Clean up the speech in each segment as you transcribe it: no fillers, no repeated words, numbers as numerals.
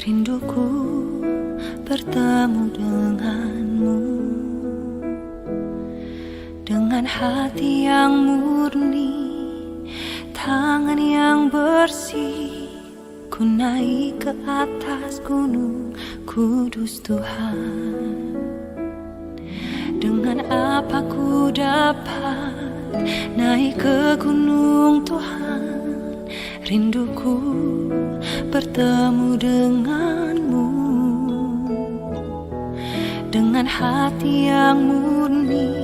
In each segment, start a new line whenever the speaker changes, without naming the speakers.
Rinduku bertemu denganmu, dengan hati yang murni, tangan yang bersih. Ku naik ke atas gunung kudus Tuhan. Dengan apa ku dapat naik ke gunung Tuhan? Rinduku bertemu denganmu, dengan hati yang murni,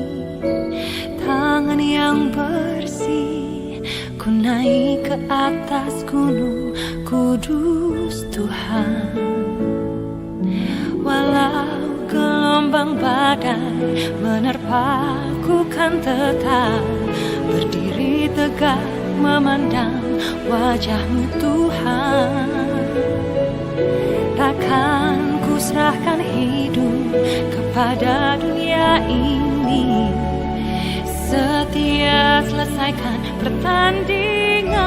tangan yang bersih. Ku naik ke atas gunung kudus Tuhan. Walau gelombang badai menerpaku, kan tetap berdiri tegak memandang wajah-Mu Tuhan. Takkan ku serahkan hidup kepada dunia ini, setia selesaikan pertandingan.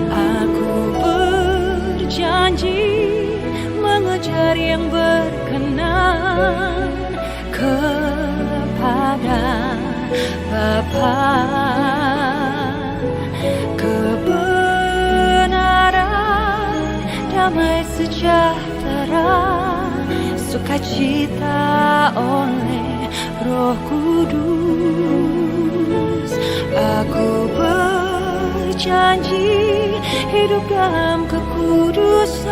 Aku berjanji mengejar yang berkenan kepada Bapa. Kebenaran, damai sejahtera, sukacita oleh Roh Kudus. Aku berjanji hidup dalam kekudusan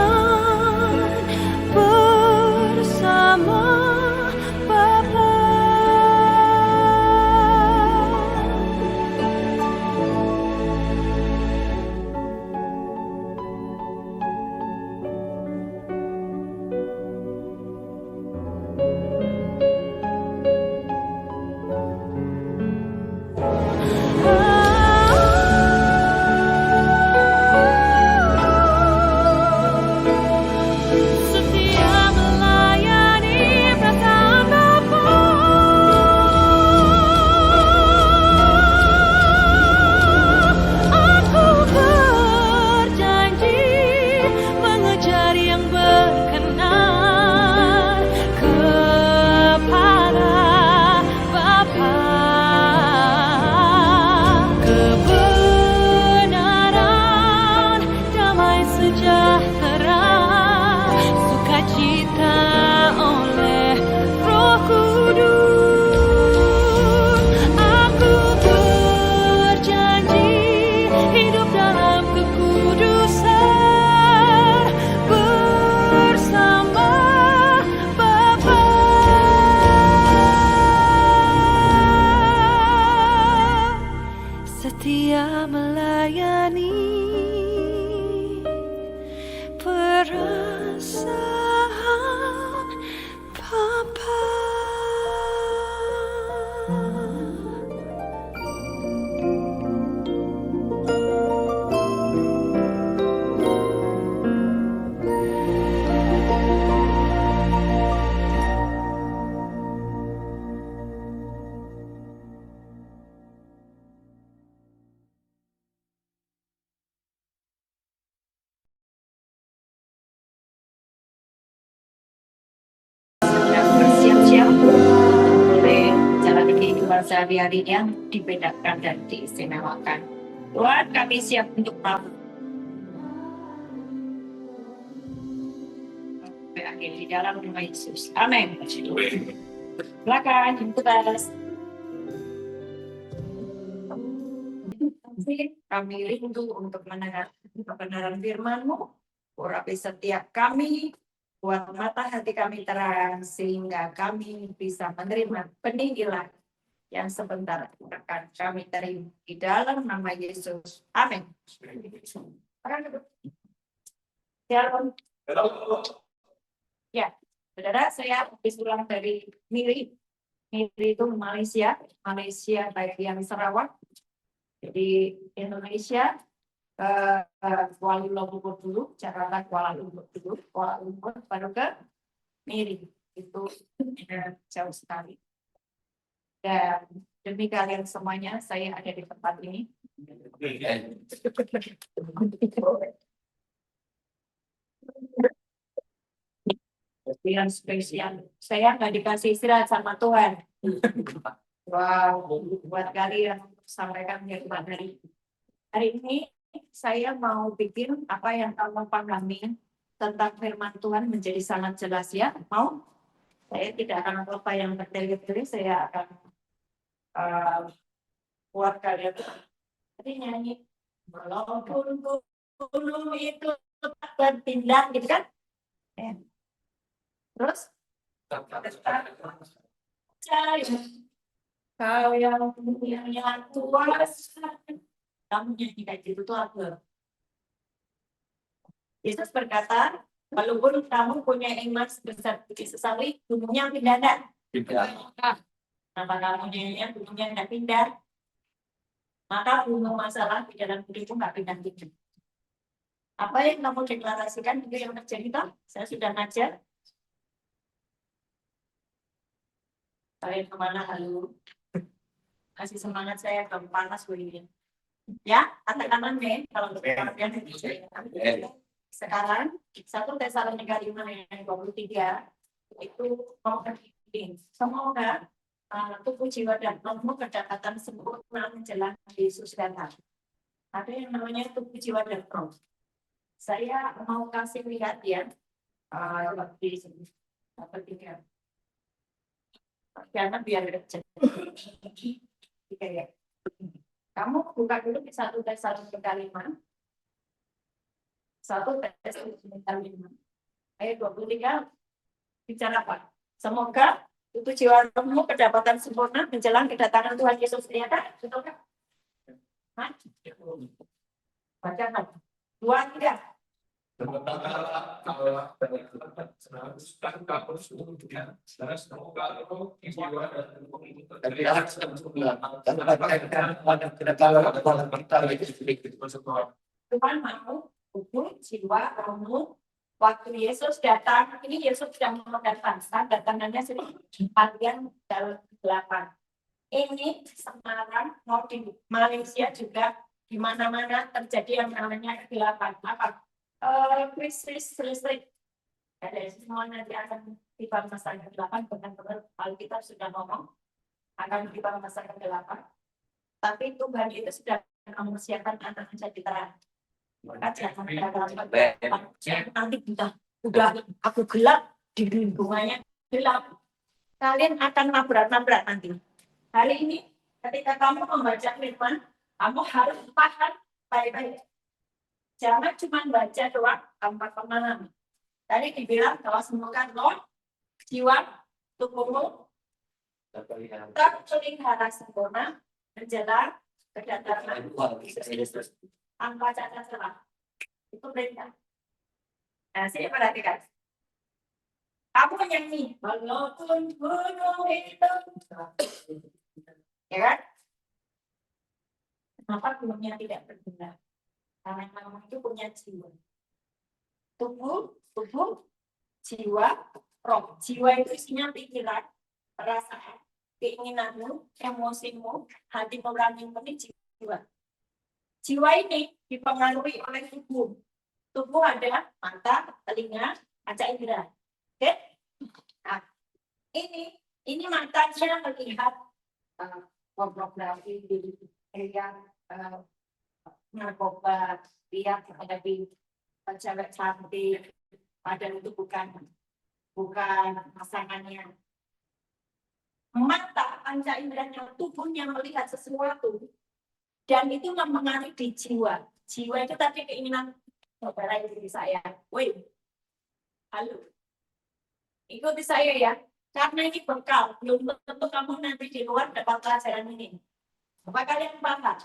bersama Bapa. Setia melayani perasaan Bapa.
Sehari-harinya dibedakan dan diistimewakan. Tuhan, kami siap untuk melakukan akhir di dalam nama Yesus. Amin. Silakan tugas. Kami rindu untuk mendengar kebenaran firman-Mu. Urapi setiap kami, buat mata hati kami terang, sehingga kami bisa menerima peninggalan yang sebentar akan kami terima di dalam nama Yesus. Amin. Shalom. Ya, saudara, saya habis pulang dari Miri. Miri itu Malaysia bagian Sarawak. Jadi Indonesia Kuala Lumpur dulu, Jakarta Kuala Lumpur dulu, Kuala Lumpur baru ke Miri. Itu jauh sekali. Dan demi kalian semuanya, saya ada di tempat ini. yang spesial. Saya nggak dikasih istirahat sama Tuhan. Wow, buat kalian sampaikan firman hari ini saya mau bikin apa yang kamu pahami tentang firman Tuhan menjadi sangat jelas ya. Mau? Saya tidak akan apa yang bertele-tele, saya akan buat kalian tadi nyanyi. Walaupun gunung itu tak berpindah, gitu kan? Terus percaya kau yang punya kuasa. Kamu jadi kayak gitu tuh apa? Yesus berkata, walaupun kamu punya iman sebesar bukit sesawi, gunungnya pindah enggak? Pindah. Kenapa kamu nyanyinya gunungnya enggak pindah? Maka gunung masalah di dalam hidup itu enggak pindah-pindah. Apa yang kamu deklarasikan itu yang terjadi toh? Saya sudah ngajar. Saya kemana halu? Kasih semangat saya ke panas begini. Ya, kata kanan nih kalau kalian sekarang 1 Tesalonika 5 ayat 23 itu mau terjadi. Semoga tubuh jiwa dan rohmu kedapatan sempurna menjelang Yesus datang. Ada yang namanya tubuh jiwa dan roh. Saya mau kasih lihat ya di sini. Tiga. Karena biar ya. Kamu buka dulu di 1 Tesalonika 5. 1 Tesalonika 5 ayat 23 bicara apa? Semoga itu jiwa rohmu kedapatan sempurna menjelang kedatangan Tuhan Yesus. Ya kan? Betul kan? Baca kan? 2, 3. Tuhan mau tubuh, jiwa, rohmu. Waktu Yesus datang, ini Yesus sedang mendatangkan datangannya sedikit bagian dalam 8. Ini sekarang mau di Malaysia juga di mana-mana terjadi yang namanya kegelapan. Apa? Krisis listrik. Ada semua nanti akan tiba masa kegelapan, benar-benar Alkitab sudah ngomong akan tiba masa kegelapan. Tapi Tuhan itu sudah mempersiapkan anak-anak terang. Maka jangan nanti kita udah aku gelap di lingkungannya gelap. Kalian akan nabrak-nabrak nanti. Hari ini ketika kamu membaca firman, kamu harus paham baik-baik. Jangan cuma baca doang tanpa pemahaman. Tadi dibilang bahwa semoga roh, jiwa, tubuhmu terpelihara sempurna menjelang kedatangan Yesus Kristus. Tanpa cacat celah. Itu perintah. Nah, saya perhatikan. Kamu nyanyi, walaupun gunung itu, ya kan? Kenapa gunungnya tidak bergerak? Karena kamu itu punya jiwa. Tubuh, jiwa, roh. Jiwa itu isinya pikiran, perasaan, keinginanmu, emosimu, hati nuranimu ini jiwa. Jiwa ini dipengaruhi oleh tubuh. Tubuh ada mata, telinga, panca indera. Oke? Nah, ini matanya melihat pornografi, lihat narkoba, lihat menghadapi cewek cantik, padahal itu bukan pasangannya. Mata, panca inderanya, tubuhnya melihat sesuatu, dan itu mempengaruhi di jiwa. Jiwa itu tadi keinginan saudara ikuti saya. Woi, halo, ikuti saya ya. Karena ini bekal, belum tentu kamu nanti di luar dapat pelajaran ini. Apa kalian paham?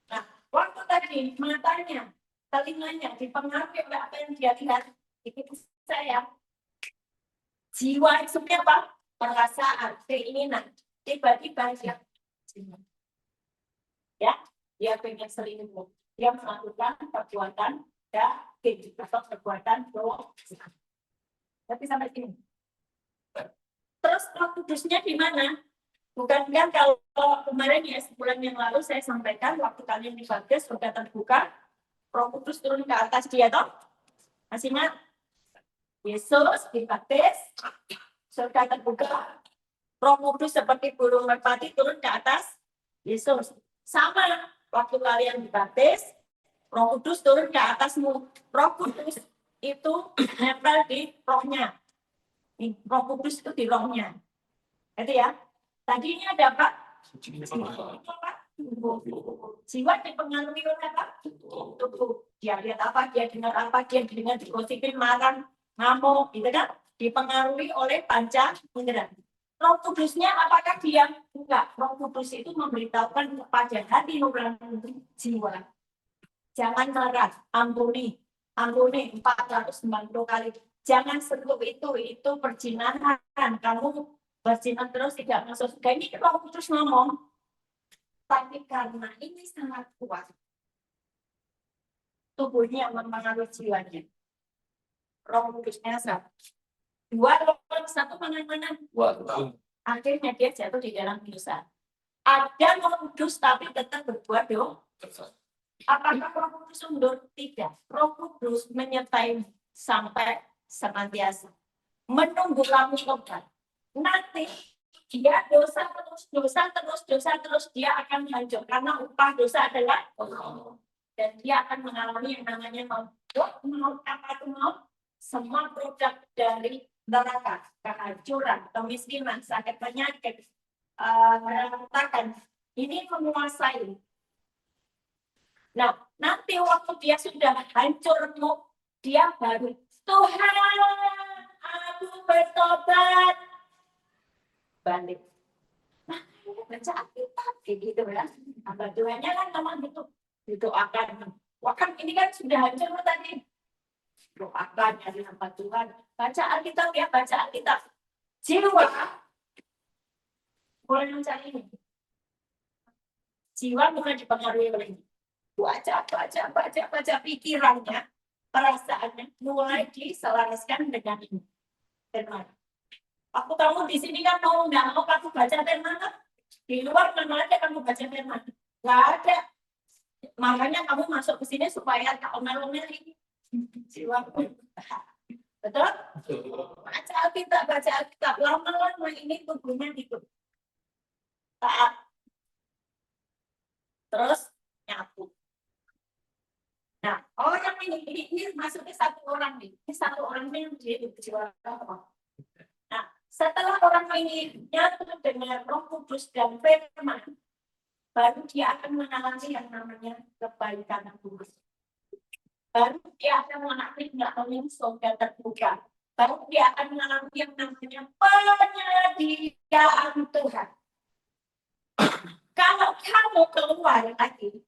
Nah, waktu tadi matanya, telinganya dipengaruhi oleh apa yang dia lihat, ikuti saya. Jiwa itu apa? Perasaan, keinginan. Tiba-tiba dia pengen selingkuh. Dia melakukan perbuatan atau perbuatan bohong. Tapi sampai sini. Terus Roh Kudusnya di mana? Bukan kan kalau kemarin ya sebulan yang lalu saya sampaikan waktu kalian dibaptis sudah terbuka, Roh Kudus turun ke atas dia toh? Masih ingat? Yesus dibaptis, surga terbuka, Roh Kudus seperti burung merpati turun ke atas Yesus. Sama waktu kalian dibaptis, Roh Kudus turun ke atasmu. Roh Kudus itu nempel di rohnya. Roh Kudus itu di rohnya. Itu ya. Tadi ini ada apa? Jiwa dipengaruhi oleh apa? Tubuh. Dia lihat apa? Dia dengar apa? Dia dengar digosipin, marah, ngamuk, gitu kan? Dipengaruhi oleh panca indera. Roh Kudusnya apakah dia? Enggak. Roh Kudus itu memberitahukan kepada hati nurani jiwa. Jangan marah, ampuni. Ampuni 490 kali. Jangan sentuh itu perzinahan. Kamu berzina terus tidak masuk surga. Ini Roh Kudus ngomong. Tapi karena ini sangat kuat, tubuhnya mempengaruhi jiwanya. Roh Kudusnya satu. Dua lawan satu mana-mana. Akhirnya dia jatuh di dalam dosa. Ada Roh Kudus tapi tetap berbuat dosa. Apakah Roh Kudus mundur? Tidak. Roh Kudus menyertai sampai senantiasa. Menunggu kamu tobat. Nanti dia dosa terus dia akan hancur karena upah dosa adalah dan dia akan mengalami yang namanya maut apa itu maut? Semua produk dari neraka, kehancuran, kemiskinan, sakit penyakit, kerantakan ini menguasai. Nah, nanti waktu dia sudah hancur, dia baru Tuhan, aku bertobat. Balik. Nah, baca Alkitab kayak gitu ya. Abah Tuhannya kan memang gitu. Didoakan. Wah kan ini kan sudah hancur tadi. Doakan dari hamba Tuhan. Baca Alkitab ya, baca Alkitab. Jiwa mulai mencari ini. Jiwa bukan dipengaruhi oleh ini. Baca pikirannya, perasaannya mulai diselaraskan dengan ini. Firman. Waktu kamu di sini kan nggak mau kamu baca firman, di luar mana ada kamu baca firman, nggak ada. Makanya kamu masuk ke sini supaya tak omel-omel ini jiwa. Betul? Baca Alkitab, lama-lama ini tubuhnya ikut taat. Terus nyatu. Nah, orang ini masuknya satu orang nih. Ini satu orang nih yang dia jiwa. Nah, setelah orang ini nyatu dengan Roh Kudus dan firman, baru dia akan mengalami yang namanya kebaikan kudus. Baru dia akan mengalami yang namanya surga terbuka. Baru dia akan mengalami yang namanya penyediaan Tuhan. Kalau kamu keluar lagi,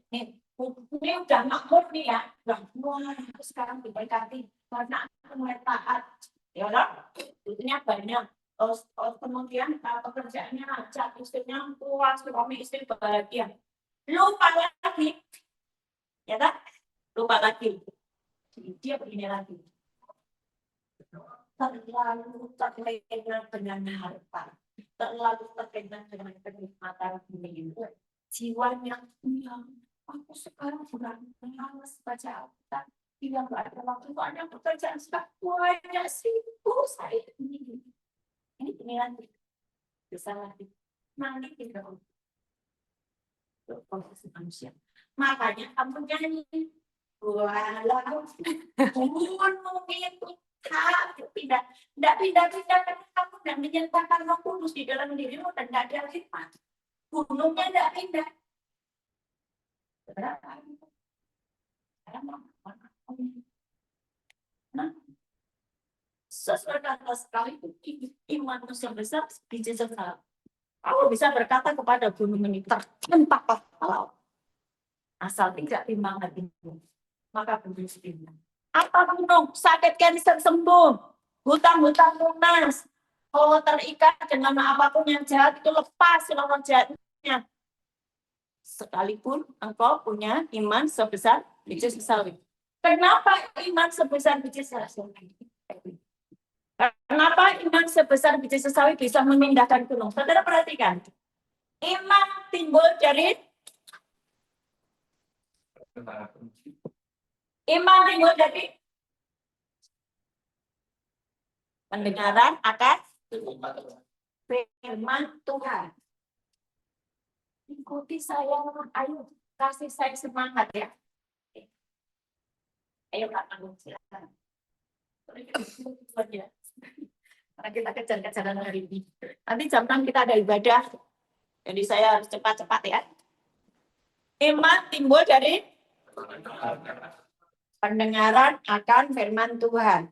ini udah makmur nih ya, wah aku sekarang diberkati karena aku mulai taat. Ya lah, duitnya banyak. Kemudian pekerjaannya lancar, istrinya puas, suami istri bahagia. Lupa lagi, ya tak? Lupa lagi. Dia begini lagi. Terlalu terlena dengan harta, terlalu terlena dengan kenikmatan dunia. Jiwanya bilang, aku sekarang sudah malas baca Alkitab. Dia nggak ada waktu, ada pekerjaan semuanya sibuk saya ini. Ini nanti bisa lagi nanti tidak proses manusia. Makanya kamu nyanyi walau gunung itu tidak pindah karena kamu tidak menyatakan Roh Kudus di dalam dirimu dan tidak ada hikmat. Gunungnya tidak pindah. Nah, sesuai kata sekali itu iman besar biji sesal. Aku bisa berkata kepada gunung ini terhentaplah laut. Asal tidak timbang hatimu, maka gunung pindah. Apa gunung? Sakit kanker sembuh, hutang-hutang lunas, terikat dengan apapun yang jahat itu lepas lawan jahatnya. Sekalipun engkau punya iman sebesar biji sesawi. Kenapa iman sebesar biji sesawi? Kenapa iman sebesar biji sesawi bisa memindahkan gunung? Saudara perhatikan. Iman timbul dari Pendengaran akan firman Tuhan. Ikuti saya, ayo kasih saya semangat ya. Ayo Kak, silakan. Karena kita kejar-kejaran hari ini. Nanti jam 6 kita ada ibadah. Jadi saya harus cepat-cepat ya. Iman timbul dari pendengaran akan firman Tuhan.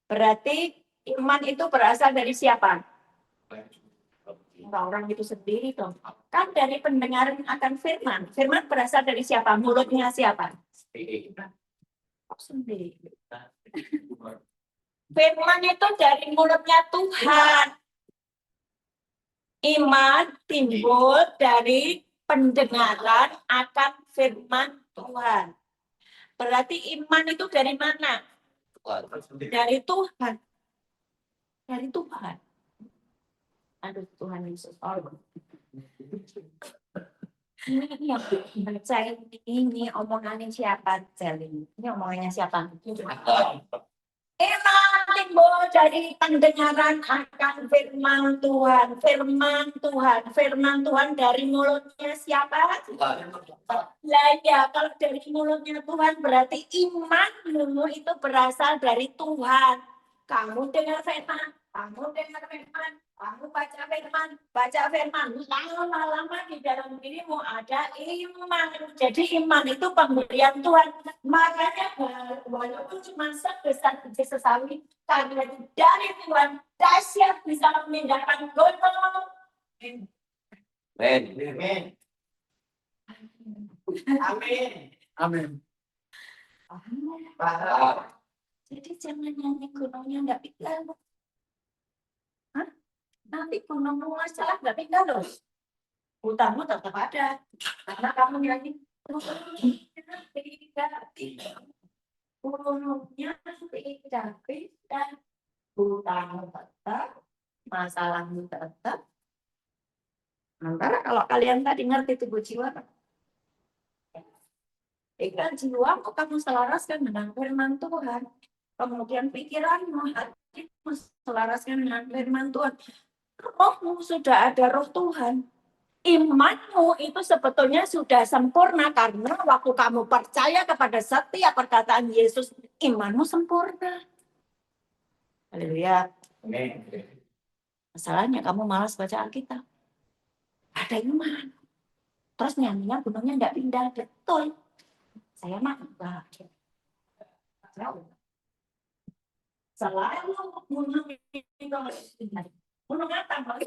Berarti iman itu berasal dari siapa? Orang itu sendiri dong. Kan dari pendengaran akan firman. Firman berasal dari siapa? Mulutnya siapa? Sendiri. Firman itu dari mulutnya Tuhan. Iman timbul dari pendengaran akan firman Tuhan. Berarti iman itu dari mana? Dari Tuhan. Dari Tuhan. Aduh, Tuhan Yesus. Ini yang baca ini omongannya siapa? Ini omongannya siapa? Iman timbul dari pendengaran akan firman Tuhan. Firman Tuhan. Firman Tuhan dari mulutnya siapa? Lah ya, kalau dari mulutnya Tuhan berarti imanmu itu berasal dari Tuhan. Kamu dengar firman, kamu dengar firman, kamu baca firman. Lama-lama di dalam dirimu ada iman. Jadi iman itu pemberian Tuhan. Makanya walaupun cuma sebesar biji sesawi, karena dari Tuhan dahsyat bisa memindahkan gunung.
Amin. Amin.
Jadi jangan nyanyi gunungnya nggak pindah. Hah? Nanti gunung masalah nggak pindah loh. Hutangmu tetap ada. Karena kamu nyanyi gunungnya tidak pindah. Gunungnya tidak pindah. Hutangmu tetap. Masalahmu tetap. Sementara kalau kalian tadi ngerti tubuh jiwa, pikiran jiwa kamu selaraskan dengan firman Tuhan. Kemudian pikiranmu, hatimu selaraskan dengan firman Tuhan. Rohmu sudah ada roh Tuhan. Imanmu itu sebetulnya sudah sempurna karena waktu kamu percaya kepada setiap perkataan Yesus, imanmu sempurna. Haleluya. Masalahnya kamu malas baca Alkitab. Ada iman. Terus nyanyinya gunungnya nggak pindah. Betul. Saya mah bahagia. Selalu gunung apa?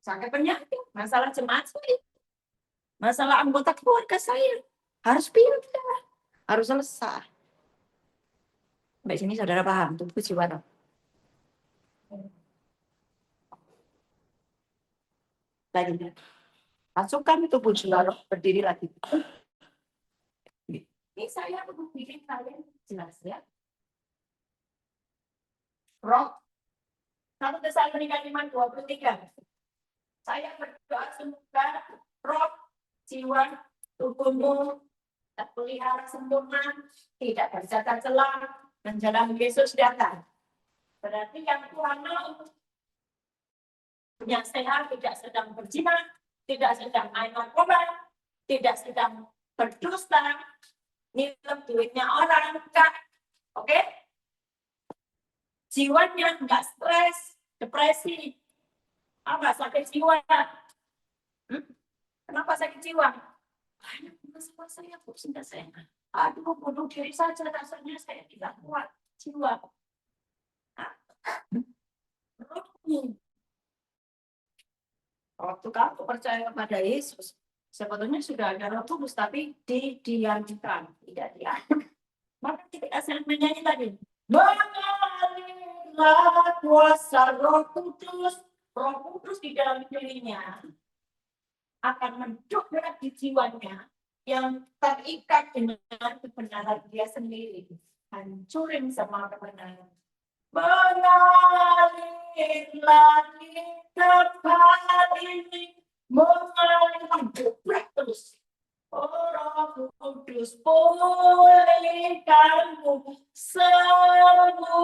Sakit penyakit, masalah jemaat saya, masalah anggota keluarga saya harus pindah, harus selesai. Sampai sini saudara paham tubuh jiwa. Lagi masukkan tubuh jiwa berdiri lagi. Ini saya bikin kalian jelas ya. Roh 1 Tesalonika 5:23. Saya berdoa semoga roh, jiwa, tubuhmu terpelihara sempurna, tidak bercacat celah, dan jalan Yesus datang. Berarti yang Tuhan mau yang sehat tidak sedang berzina, tidak sedang main narkoba, tidak sedang berdusta, nilai duitnya orang, enggak. Oke? Jiwanya enggak stres, depresi, apa sakit jiwa? Kenapa sakit jiwa? Banyak masalah saya, sudah saya. Aduh, bunuh diri saja rasanya saya tidak kuat jiwa. Waktu kamu percaya kepada Yesus, sebetulnya sudah ada Roh Kudus, tapi didiamkan, tidak diam. Maka ketika saya menyanyi tadi, mengalirlah kuasa Roh Kudus di dalam dirinya akan mendobrak di jiwanya yang terikat dengan kebenaran dia sendiri. Hancurin semua kebenaran. Mengalirlah hidup hari ini, mengalirlah dobrak terus. Oh Roh Kudus, pulihkanku, sembuhkanku,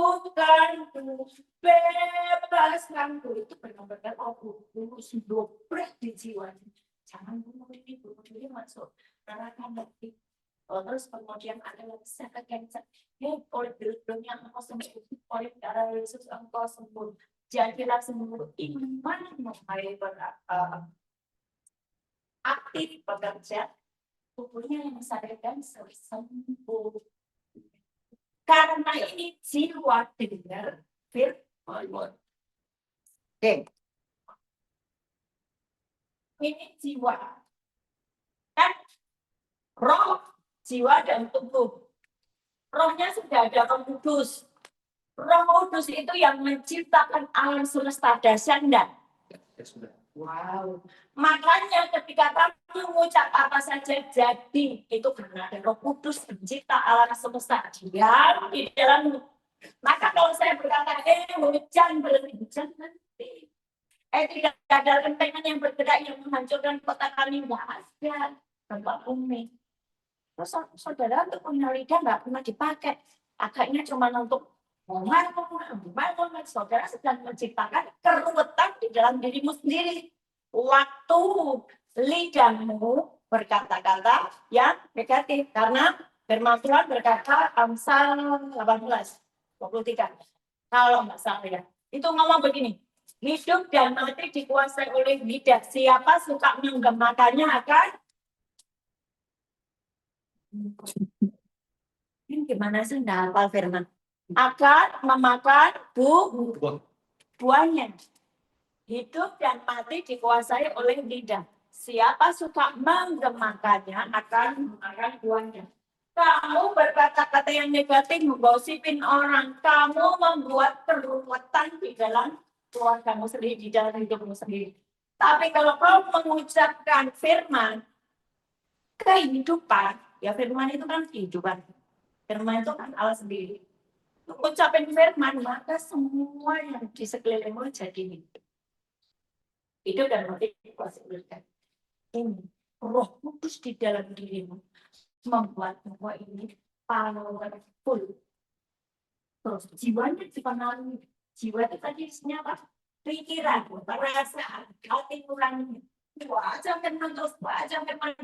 bebaskanku. Itu benar-benar Roh Kudus dobrak di jiwanya. Jangan bunuh diri masuk neraka nanti. Terus kemudian ada lagi sakit cancer. Oleh dunia engkau sembuh, oleh darah Yesus engkau sembuh. Jadilah sembuh imanmu, hai aktif bekerja. Tubuhnya yang sadarkan sembuh. Karena ini jiwa dengar firman. Oke. Ini jiwa. Kan roh, jiwa dan tubuh. Rohnya sudah ada Roh Kudus. Roh Kudus itu yang menciptakan alam semesta, dahsyat enggak?
Ya sudah.
Wow. Makanya ketika kamu mengucap apa saja jadi, itu karena ada Roh Kudus pencipta alam semesta diam di dalammu. Maka kalau saya berkata, hujan berhenti, hujan nanti. Tidak ada rentengan yang bergerak yang menghancurkan kota kami, nggak ada. Tempat bumi. Terus saudara untuk punya lidah nggak pernah dipakai. Agaknya cuma untuk membangun, saudara sedang menciptakan keruwetan di dalam dirimu sendiri. Waktu lidahmu berkata-kata yang negatif. Karena firman Tuhan berkata, Amsal 18:23. Kalau nggak salah ya. Itu ngomong begini, hidup dan mati dikuasai oleh lidah. Siapa suka menggemakannya akan ini gimana sih nggak hafal firman? Akan memakan buahnya. Hidup dan mati dikuasai oleh lidah. Siapa suka menggemakannya akan memakan buahnya. Kamu berkata-kata yang negatif, menggosipin orang. Kamu membuat keruwetan di dalam keluargamu sendiri, di dalam hidupmu sendiri. Tapi kalau kau mengucapkan firman kehidupan, ya firman itu kan kehidupan. Firman itu kan Allah sendiri. Mengucapkan firman, maka semua yang di sekelilingmu jadi hidup. Hidup dan mati dikuasai. Ini Roh Kudus di dalam dirimu membuat semua ini powerful. Terus jiwanya dipengaruhi. Jiwa itu tadi isinya apa? Pikiran, perasaan, hati nurani. Wajah firman terus, wajah firman.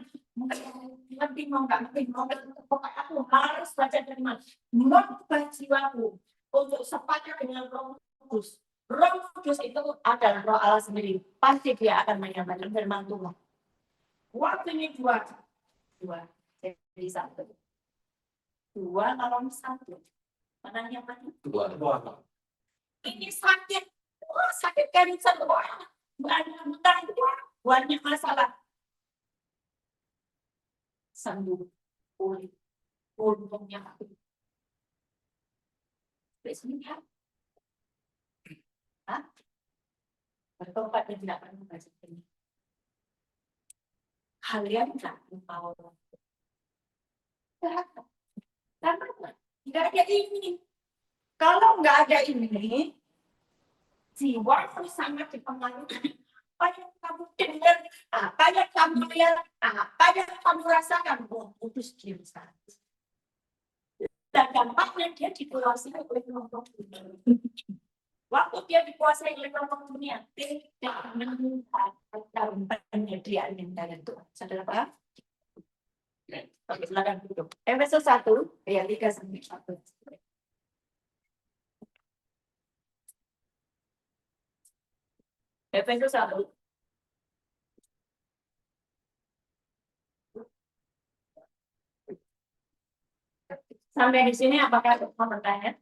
Ngerti mau nggak ngerti, mau pokoknya aku harus baca firman. Mengubah jiwaku untuk sepakat dengan Roh Kudus. Roh Kudus itu adalah Roh Allah sendiri. Pasti dia akan menyampaikan firman Tuhan. Waktu ini dua. Jadi satu. Dua lawan satu. Mana yang mana?
Dua.
Ini sakit. Sakit cancer. Banyak hutang. Banyak masalah. Sembuh. Pulih. Untungnya aku. Biasanya. Hah? Bertobat dan tidak pernah baca ini. Kalian tidak mau. Karena tidak ada ini. Kalau nggak ada ini, jiwa sangat dipengaruhi. Apa yang kamu dengar, apa yang kamu lihat, apa yang kamu rasakan, Kudus diam saja. Dan dampaknya dia dikuasai oleh kelompok dunia. Waktu dia dikuasai oleh kelompok dunia, tidak menentang penyediaan yang dari Tuhan. Saudara paham? Silakan duduk. Efesus 1 ayat 3-1. Efesus 1. Sampai di sini apakah mau bertanya?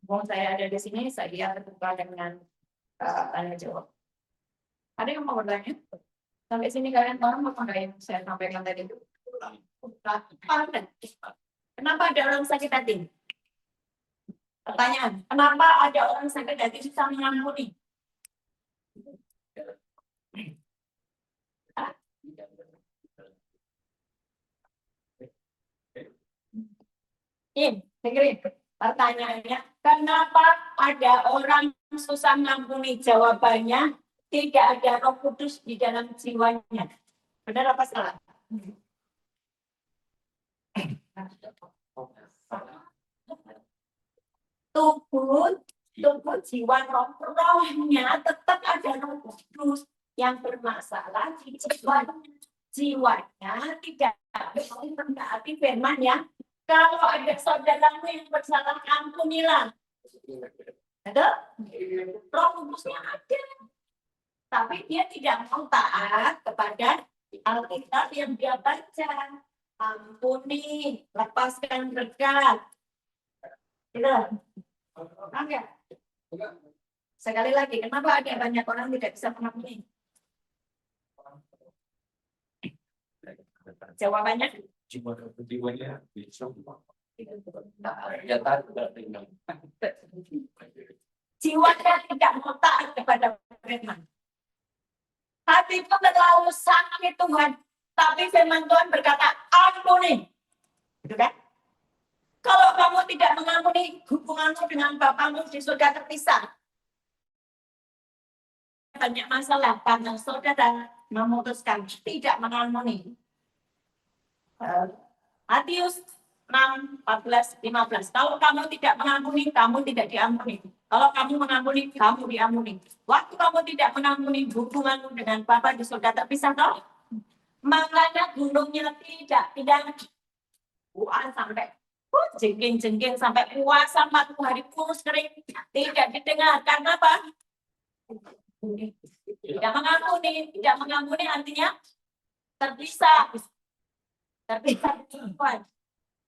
Mau saya ada di sini, saya terbuka dengan tanya jawab. Ada yang mau bertanya? Sampai sini kalian paham apa enggak yang saya sampaikan tadi itu? Kenapa ada orang sakit hati? Pertanyaan, kenapa ada orang sakit hati susah mengampuni? Dengerin. Pertanyaannya, kenapa ada orang susah mengampuni? Jawabannya, tidak ada Roh Kudus di dalam jiwanya. Benar apa salah? Tubuh, tubuh jiwa rohnya tetap ada Roh Kudus yang bermasalah di jiwanya tidak berarti firman ya. Kalau ada saudaramu yang bersalah, ampunilah. Ada? Roh Kudusnya ada. Tapi dia tidak mau taat kepada Alkitab yang dia baca. Ampuni, lepaskan berkat. Gitu. Oke. Sekali lagi, kenapa ada banyak orang tidak bisa mengampuni? Jawabannya?
Jiwanya bisa.
Jiwanya tidak mau taat kepada firman. Hatiku terlalu sakit Tuhan, tapi firman Tuhan berkata, ampuni. Gitu kan? Kalau kamu tidak mengampuni, hubunganmu dengan Bapamu di surga terpisah. Banyak masalah karena saudara memutuskan tidak mengampuni. Matius 6, 14, 15. Kalau kamu tidak mengampuni, kamu tidak diampuni. Kalau kamu mengampuni, kamu diampuni. Waktu kamu tidak mengampuni, hubunganmu dengan Bapa di surga terpisah. Toh? Makanya gunungnya tidak sampai jengking-jengking sampai puasa 40 hari kurus kering tidak didengar. Karena apa? Tidak mengampuni artinya terpisah.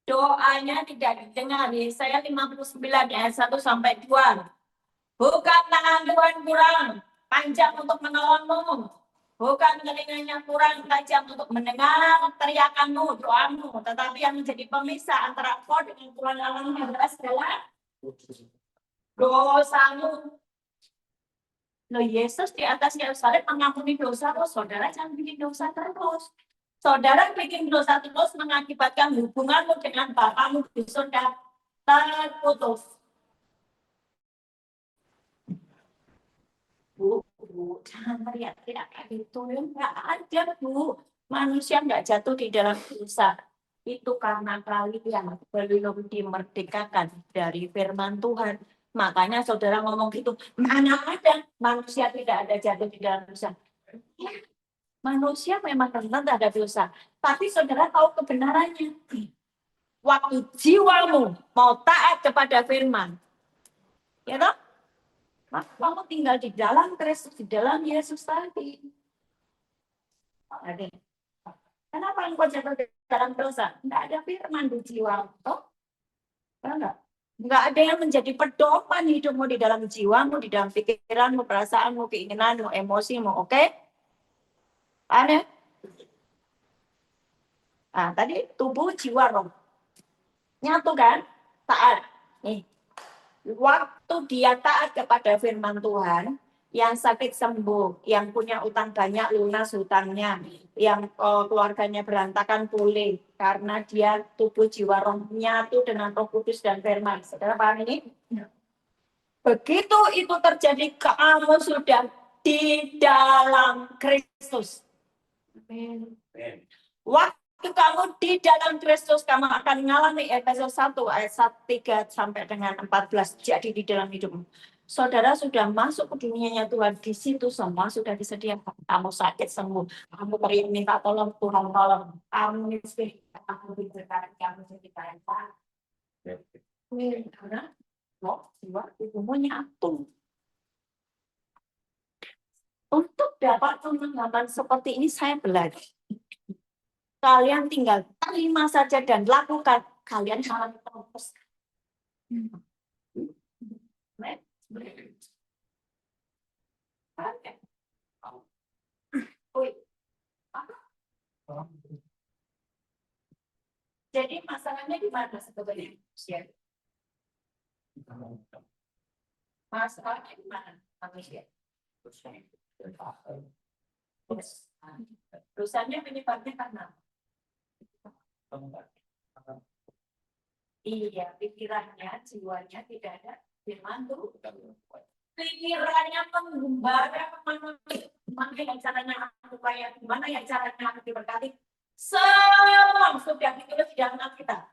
Doanya tidak didengar. Yesaya 59 ayat 1 sampai 2. Bukan tangan Tuhan kurang panjang untuk menolongmu. Bukan telinganya kurang tajam untuk mendengar teriakanmu, doamu. Tetapi yang menjadi pemisah antara kau dengan Tuhan Allahmu adalah dosamu. Loh, Yesus di atas Yerusalem mengampuni dosa, saudara jangan bikin dosa terus. Saudara bikin dosa terus mengakibatkan hubunganmu dengan Bapamu di surga terputus. Bu, jangan teriak-teriak kayak gitu. Enggak ada, Bu. Manusia enggak jatuh di dalam dosa. Itu karena kalian belum dimerdekakan dari firman Tuhan. Makanya saudara ngomong gitu, mana ada manusia tidak ada jatuh di dalam dosa. Ya, manusia memang rentan terhadap dosa. Tapi saudara tahu kebenarannya. Waktu jiwamu mau taat kepada firman. Ya toh? Kamu tinggal di dalam Kristus, di dalam Yesus tadi. Oke. Kenapa engkau jatuh di dalam dosa? Enggak ada firman di jiwa. Toh? Enggak. Enggak ada yang menjadi pedoman hidupmu di dalam jiwamu, di dalam pikiranmu, perasaanmu, keinginanmu, emosimu. Oke? Aneh? Nah, tadi tubuh, jiwa, roh. Nyatu kan? Taat. Nih. Waktu dia taat kepada firman Tuhan, yang sakit sembuh, yang punya utang banyak lunas hutangnya, yang keluarganya berantakan pulih, karena dia tubuh jiwa roh nyatu dengan Roh Kudus dan firman. Saudara paham ini? Begitu itu terjadi, kamu sudah di dalam Kristus. Amin. Waktu kamu di dalam Kristus, kamu akan mengalami Efesus 1 ayat 3 sampai dengan 14 jadi di dalam hidupmu. Saudara sudah masuk ke dunianya Tuhan, di situ semua sudah disediakan. Kamu sakit sembuh, kamu teriak minta tolong, Tuhan tolong. Kamu miskin, kamu diberkati, kamu jadi kaya. Karena jiwa tubuhmu nyatu. Untuk dapat pengalaman seperti ini saya belajar. Kalian tinggal terima saja dan lakukan. Kalian jangan terus. Jadi masalahnya di mana sebetulnya? Masalahnya di mana manusia? Dosanya penyebabnya karena iya, pikirannya, jiwanya tidak ada firman Tuhan. Pikirannya menggembara manusia. Gimana yang caranya aku kaya? Gimana yang caranya aku diberkati? Semua sudah ditulis di dalam Alkitab.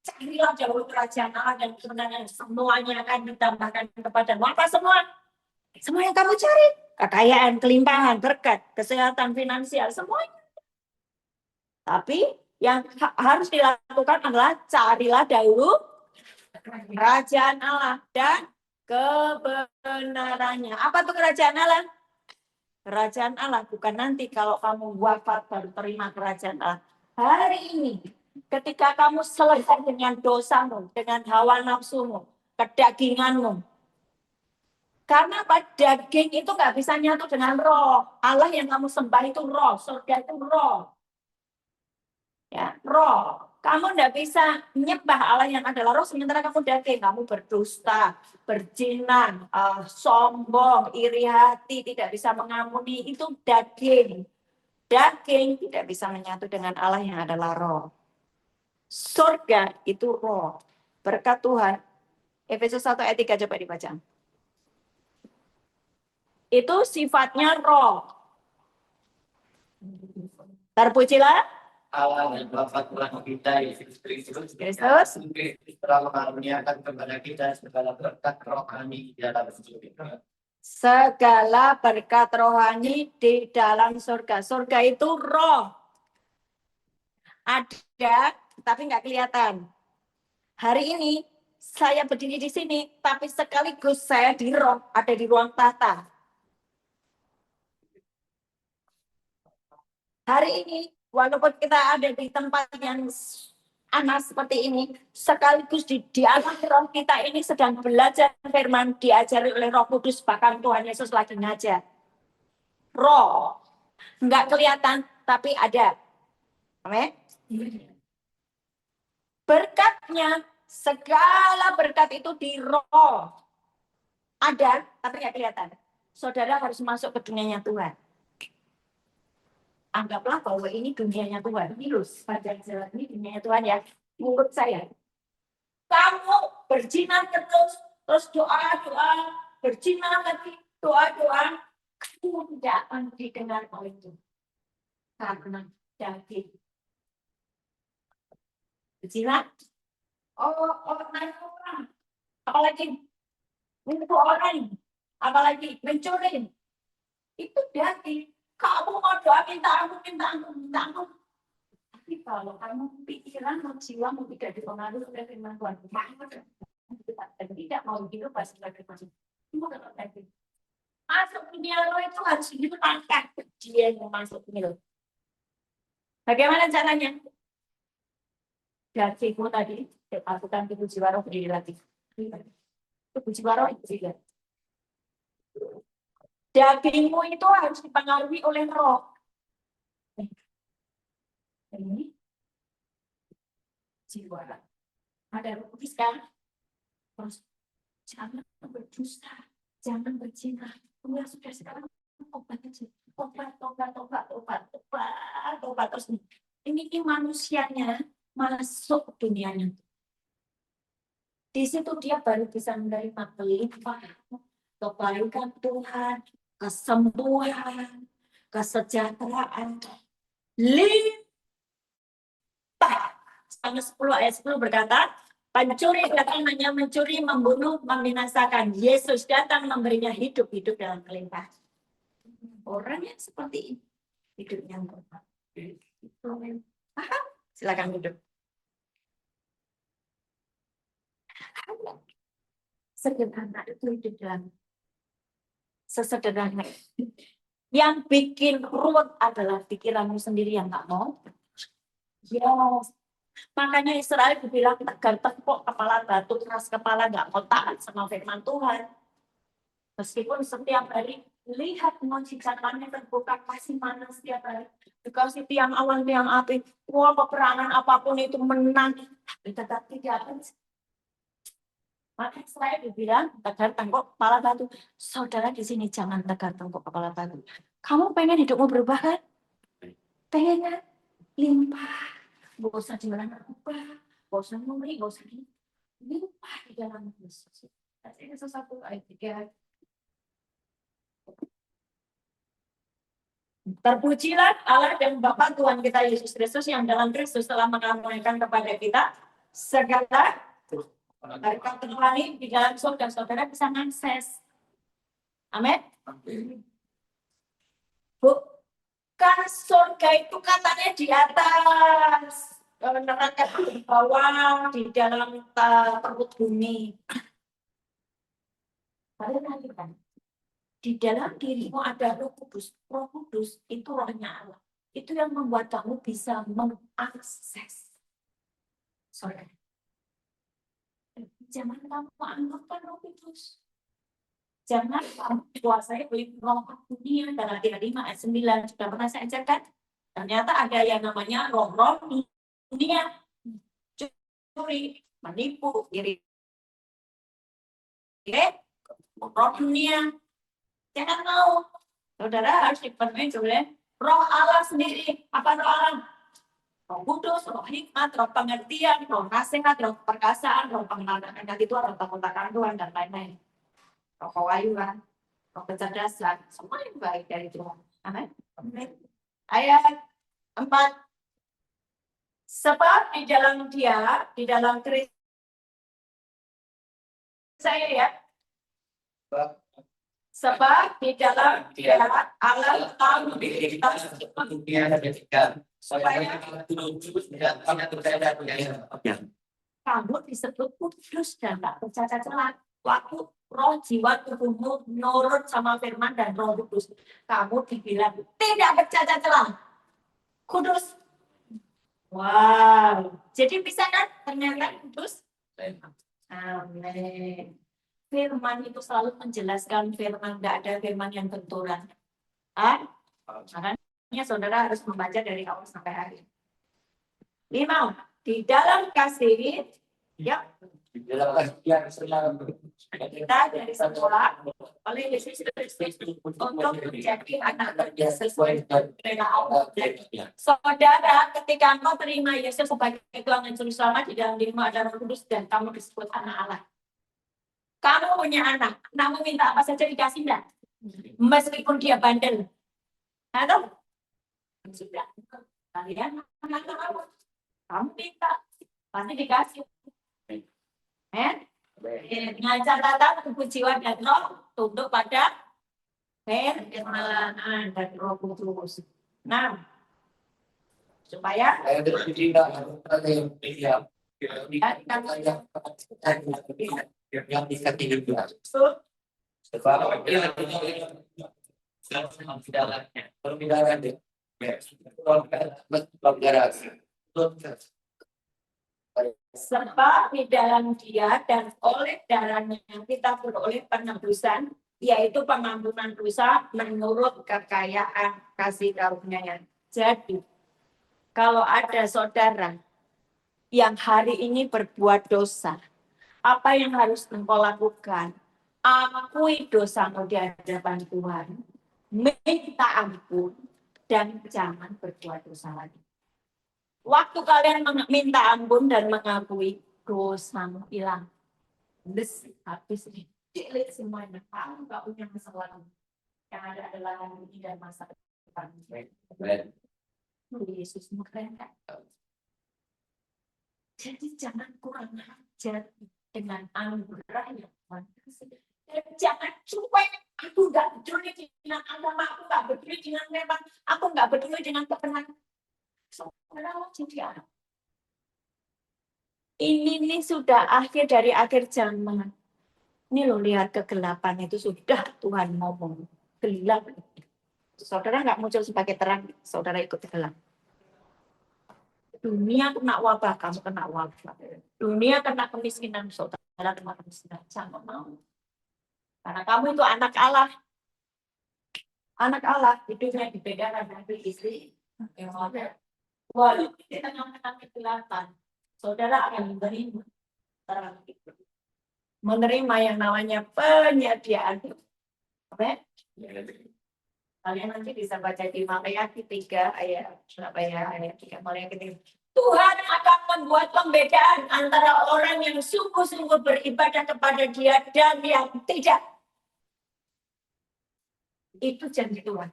Carilah dahulu kerajaan Allah dan kebenaran, semuanya akan ditambahkan kepadamu. Apa semua? Semua yang kamu cari. Kekayaan, kelimpahan, berkat, kesehatan, finansial, semuanya. Tapi yang harus dilakukan adalah carilah dahulu kerajaan Allah dan kebenarannya. Apa tuh kerajaan Allah? Kerajaan Allah bukan nanti kalau kamu wafat baru terima kerajaan Allah. Hari ini, ketika kamu selesai dengan dosamu, dengan hawa nafsumu, kedaginganmu. Karena daging itu nggak bisa nyatu dengan roh. Allah yang kamu sembah itu roh, surga itu roh. Ya, roh. Kamu tidak bisa menyembah Allah yang adalah roh sementara kamu daging. Kamu berdusta, berjinan, sombong, iri hati, tidak bisa mengampuni. Itu daging. Daging tidak bisa menyatu dengan Allah yang adalah roh. Surga itu roh. Berkat Tuhan. Efesus 1 ayat 3 coba dibaca. Itu sifatnya roh. Terpujilah
Allah dan Bapa Tuhan kita Yesus Kristus telah mengaruniakan kepada kita segala berkat rohani di dalam surga.
Segala berkat rohani di dalam surga. Surga itu roh. Ada, tapi nggak kelihatan. Hari ini saya berdiri di sini, tapi sekaligus saya di roh, ada di ruang tata. Hari ini, walaupun kita ada di tempat yang panas seperti ini, sekaligus di alam roh kita ini sedang belajar firman, diajari oleh Roh Kudus, bahkan Tuhan Yesus lagi ngajar. Roh, nggak kelihatan, tapi ada. Amin. Berkatnya, segala berkat itu di roh. Ada, tapi nggak kelihatan. Saudara harus masuk ke dunianya Tuhan. Anggaplah bahwa ini dunianya Tuhan. Ini loh, sepanjang jalan ini dunianya Tuhan ya. Menurut saya, kamu berjinan terus doa, berjinan lagi, doa, kamu tidak akan didengar oleh itu. Karena daging. Berjinan, orang, apalagi untuk orang, apalagi mencuri, itu daging. Kamu mau doa minta ampun. Tapi kalau kamu pikiranmu, jiwamu tidak dipengaruhi oleh firman Tuhan, tidak mau hidup pasti lagi masuk. Masuk dunia lo itu harus ditangkap dia yang masuk ini. Bagaimana caranya? Dagingmu tadi, lakukan tubuh jiwa roh berdiri lagi. Tubuh jiwa roh itu juga. Dagingmu itu harus dipengaruhi oleh roh. Ini jiwa. Ada roh kudus kan? Terus jangan berdusta, jangan berzina. Ya sudah sekarang obat aja. Obat terus ini manusianya masuk dunianya. Di situ dia baru bisa menerima kelimpahan, kebaikan Tuhan, kesembuhan, kesejahteraan, limpah. Ayat 10 berkata, pencuri datang hanya mencuri, membunuh, membinasakan. Yesus datang memberinya hidup dalam kelimpahan. Orang yang seperti ini, hidupnya berubah. Silakan duduk. Sederhana itu hidup dalam sesederhana. Yang bikin ruwet adalah pikiranmu sendiri yang nggak mau. Ya, makanya Israel dibilang tegar tepuk kepala batu, keras kepala, nggak mau taat sama firman Tuhan. Meskipun setiap hari lihat mujizatnya terbuka, kasih mana setiap hari. Dikasih tiang awan, tiang api, wah peperangan apapun itu menang, tetap tidak ada. Maka saya dibilang tegar tengkuk kepala batu. Saudara di sini jangan tegar tengkuk kepala batu. Kamu pengen hidupmu berubah kan? Pengen kan? Limpah. Gak usah jualan apa, gak usah memberi, gak usah ini. Limpah di dalam Yesus. Ini sesuatu ayat 3. Terpujilah Allah dan Bapa Tuhan kita Yesus Kristus yang dalam Kristus telah mengaruniakan kepada kita segala berkat rohani di dalam surga. Saudara bisa mengakses. Amin. Bukan surga itu katanya di atas, neraka di bawah, di dalam perut bumi. Padahal kan di dalam dirimu ada Roh Kudus. Roh Kudus itu rohnya Allah. Itu yang membuat kamu bisa mengakses surga. Jangan kamu anggapkan Roh Kudus. Jangan kamu kuasai oleh roh dunia. Dalam Galatia 5 ayat 9 sudah pernah saya ajarkan. Ternyata ada yang namanya roh-roh dunia. Curi, menipu, iri. Roh dunia. Jangan mau. Saudara harus dipenuhi oleh roh Allah sendiri. Apa roh Allah? Roh Kudus, roh hikmat, roh pengertian, roh nasihat, roh perkasaan, roh pengenalan akan Tuhan, roh takut-takut Tuhan, dan lain-lain. Roh kewayuan, roh kecerdasan, semua yang baik dari Tuhan. Amin. Ayat 4. Sebab di dalam Dia, di dalam Kristus saya ya. Sebab di dalam Dia Allah tahu kita supaya kamu disebut kudus dan tak bercacat celah. Waktu roh jiwa tubuhmu nurut sama firman dan Roh Kudus, kamu dibilang tidak bercacat celah, kudus. Wow, jadi bisa kan ternyata kudus? Amin. Firman itu selalu menjelaskan firman, tidak ada firman yang benturan. Makanya saudara harus membaca dari awal sampai akhir. 5. Di dalam kasih, ya.
Di dalam kasih
Kita dari sekolah oleh Yesus Kristus untuk menjadi anak Dia sesuai dengan Allah. Saudara, ketika engkau terima Yesus sebagai Tuhan dan Juru Selamat, di dalam dirimu ada Roh Kudus dan kamu disebut anak Allah. Kamu punya anak, kamu minta apa saja dikasih enggak? Meskipun dia bandel. Atau sudah kalian anak-anak kamu minta pasti dikasih. Dengan catatan tubuh jiwa dan roh tunduk pada firman dan Roh Kudus. Nah, supaya
yang bisa tidur
sebab di dalam Dia dan oleh darahnya kita beroleh penebusan, yaitu pengampunan dosa menurut kekayaan kasih karunia-Nya. Jadi, kalau ada saudara yang hari ini berbuat dosa, apa yang harus engkau lakukan? Akui dosamu di hadapan Tuhan, minta ampun, dan jangan berbuat dosa lagi. Waktu kalian minta ampun dan mengakui, dosamu hilang. Habis delete semuanya. Kamu nggak punya masa lalu. Yang ada adalah hari ini dan masa depan. Yesus keren kan? Jadi jangan kurang ajar dengan anugerah yang Tuhan kasih. Dan jangan cuek. Aku nggak peduli dengan agama, aku nggak peduli dengan memang, aku nggak peduli dengan kebenaran. Saudara jadi apa? Ini sudah akhir dari akhir zaman. Ini loh, lihat kegelapan itu sudah Tuhan ngomong. Gelap. Saudara nggak muncul sebagai terang, saudara ikut gelap. Dunia kena wabah, kamu kena wabah. Dunia kena kemiskinan, saudara kena kemiskinan. Jangan mau. Karena kamu itu anak Allah. Anak Allah, hidupnya dibedakan dari istri. Walaupun di tengah-tengah kegelapan, saudara akan menerima terang itu. Menerima yang namanya penyediaan. Oke? Kalian nanti bisa baca di Maleakhi 3 ayat 3 Maleakhi 3. Tuhan akan membuat pembedaan antara orang yang sungguh-sungguh beribadah kepada Dia dan yang tidak. Itu janji Tuhan.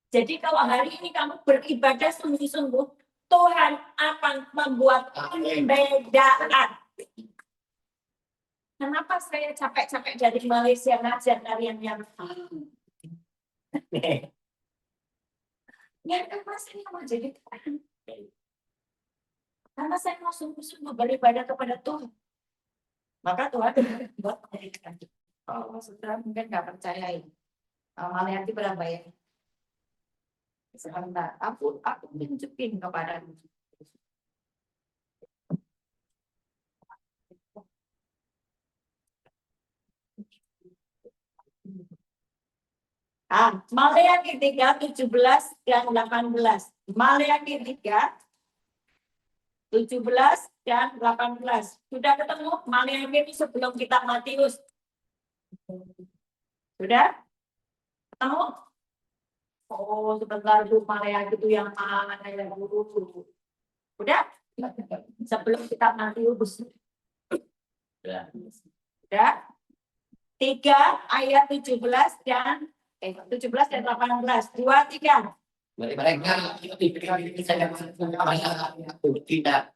Jadi kalau hari ini kamu beribadah sungguh-sungguh, Tuhan akan membuat perbedaan. Kenapa saya capek-capek dari Malaysia ngajar kalian yang ya kan saya mau jadi Tuhan. Karena saya mau sungguh-sungguh beribadah kepada Tuhan. Maka Tuhan buat perbedaan. Kalau saudara mungkin nggak percaya ini. Malayati berapa ya? Sebentar, aku tunjukin kepadamu. Malayaki 3, 17 dan 18. Malayaki 3, 17 dan 18. Sudah ketemu Malayaki ini sebelum kitab Matius? Sudah? Ketemu? Oh, sebentar Bu, Malayaki itu yang mana yang dulu? Udah? Sebelum kitab Matius. Sudah? 3 ayat 17 dan 18. 2, 3.
Mereka saya tidak.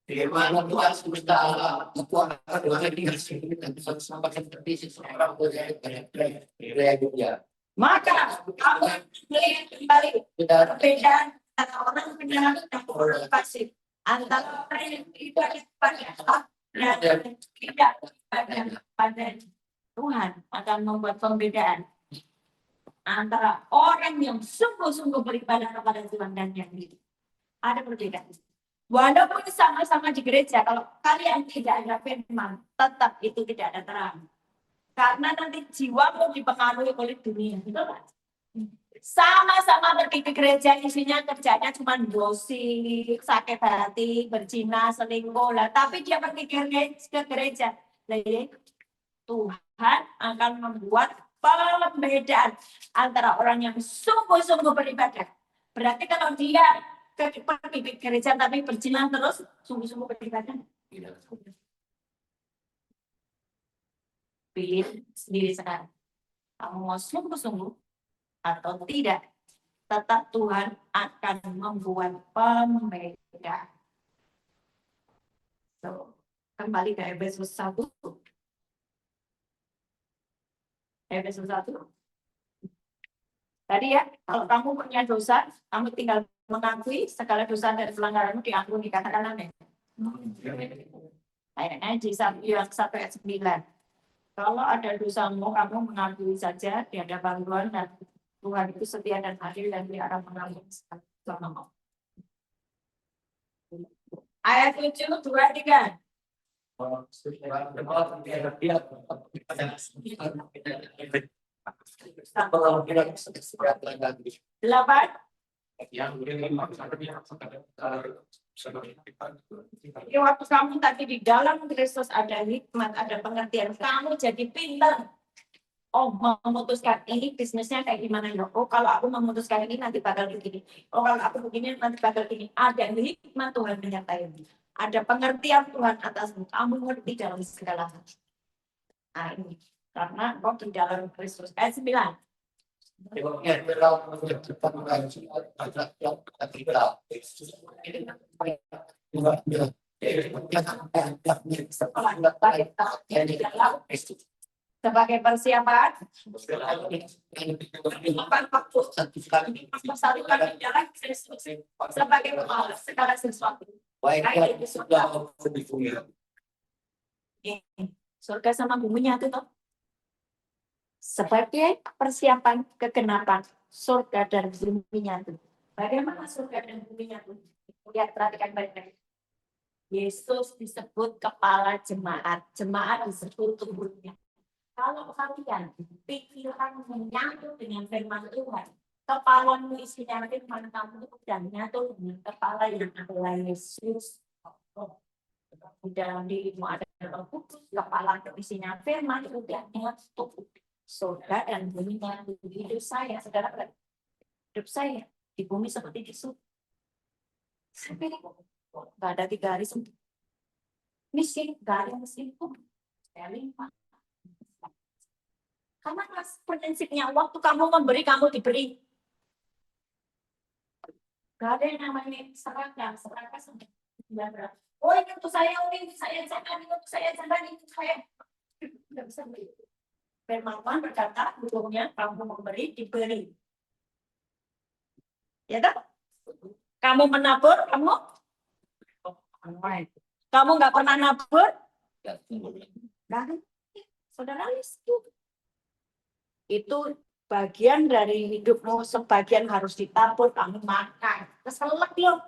Firman Tuhan semesta alam, Tuhan akan dengan sampai seperti seseorang berbeda.
Maka kamu melihat kembali perbedaan antara orang benar dan orang fasik, antara orang yang beribadah kepada Allah dan tidak pada Tuhan akan membuat pembedaan antara orang yang sungguh-sungguh beribadah kepada Tuhan dan yang tidak. Ada perbedaan. Walaupun sama-sama di gereja, kalau kalian tidak ada firman, tetap itu tidak ada terang. Karena nanti jiwamu dipengaruhi oleh dunia. Betul kan? Sama-sama pergi ke gereja, isinya kerjanya cuma gosip, sakit hati, berzina, selingkuh. Lah, tapi dia pergi ke gereja. Tuhan akan membuat perbedaan antara orang yang sungguh-sungguh beribadah. Berarti kalau dia pergi ke gereja tapi berzina terus, sungguh-sungguh beribadah. Pilih sendiri sekarang. Kamu mau sungguh-sungguh atau tidak, tetap Tuhan akan membuat pembedaan. So, kembali ke Efesus 1. Efesus 1. Tadi ya, kalau kamu punya dosa, kamu tinggal mengakui segala dosa dan pelanggaranmu diampuni, katakan amin. Kayaknya di yang 1 ayat 9. Kalau ada dosamu, kamu mengakui saja di hadapan Tuhan dan Tuhan itu setia dan adil dan dia akan mengampuni selama. Ayat 7, 2, 3. Delapan. Jadi waktu kamu tadi di dalam Kristus ada hikmat, ada pengertian, kamu jadi pintar. Oh, memutuskan ini bisnisnya kayak gimana ya? Oh, kalau aku memutuskan ini nanti bakal begini. Oh, kalau aku begini nanti bakal begini. Ada hikmat Tuhan menyertai. Ada pengertian Tuhan atasmu. Kamu ngerti dalam segala hal. Nah, ini karena kau di dalam Kristus. Ayat 9. Sebagai persiapan sebagai segala sesuatu. Surga sama bumi nyatu toh. Sebagai persiapan kegenapan surga dan bumi nyatu. Bagaimana surga dan bumi nyatu? Lihat, perhatikan baik-baik. Yesus disebut kepala jemaat. Jemaat disebut tubuhnya. Kalau kalian pikiran menyatu dengan firman Tuhan, kepalamu isinya firman kamu dan nyatu dengan kepala yang adalah Yesus. Di dalam dirimu ada Roh Kudus, kepala isinya firman itu dan nyatu. Surga dan bumi nyatu. Hidup saya, saudara, hidup saya di bumi seperti di surga. Sampai nggak ada 3 hari sembuh. Miskin, nggak ada miskin pun. Saya limpah. Karena prinsipnya waktu kamu memberi, kamu diberi. Gak ada yang namanya seragam sampai 19. Oh ini untuk saya, ini untuk saya, jangan ini untuk saya, jangan ini untuk saya. Nggak bisa begitu. Firman berkata, hukumnya kamu memberi, diberi. Ya kan? Kamu menabur, kamu nggak pernah nabur, kan? Saudara itu bagian dari hidupmu, sebagian harus ditabur, kamu makan. Keselak loh.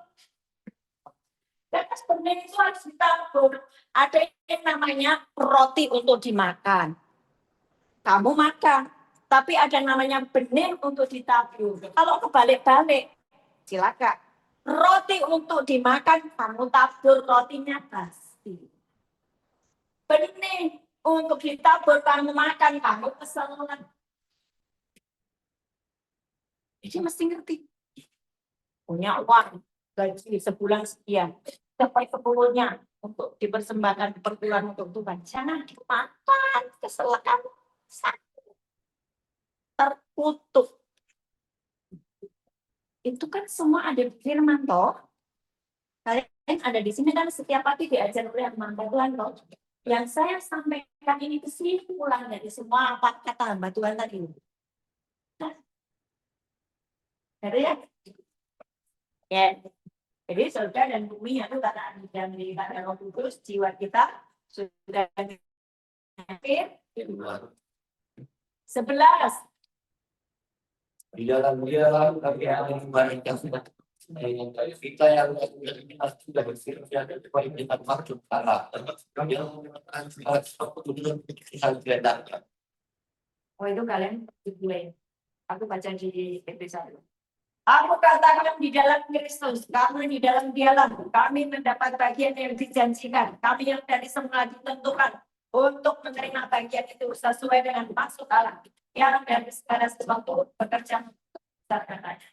Dan sebenarnya itu harus ditabur. Ada yang namanya roti untuk dimakan. Kamu makan. Tapi ada yang namanya benih untuk ditabur. Kalau kebalik-balik, silakan. Roti untuk dimakan, kamu tabur rotinya pasti. Benih untuk ditabur, kamu makan, kamu keselak. Jadi mesti ngerti. Punya uang, gaji sebulan sekian. Sampai sepuluhnya untuk dipersembahkan perpuluhan untuk Tuhan. Jangan dimakan, keselakan terkutuk. Itu kan semua ada di firman toh. Kalian ada di sini kan setiap pagi diajar oleh hamba Tuhan toh. Yang saya sampaikan ini kesimpulan dari semua apa kata hamba Tuhan tadi. Ada ya? Ya. Jadi surga dan bumi itu kata dan dikatakan Roh Kudus, jiwa kita sudah hampir 11.
Di dalam dia kami yang baik yang sudah kita yang sudah bersiap supaya kita masuk arah yang
Oh itu kalian gue. Aku baca di episode 1. Aku katakan di dalam Kristus, kami di dalam Dialah, kami mendapat bagian yang dijanjikan, kami yang dari semula ditentukan untuk menerima bagian itu sesuai dengan maksud Allah yang dari segala sesuatu bekerja.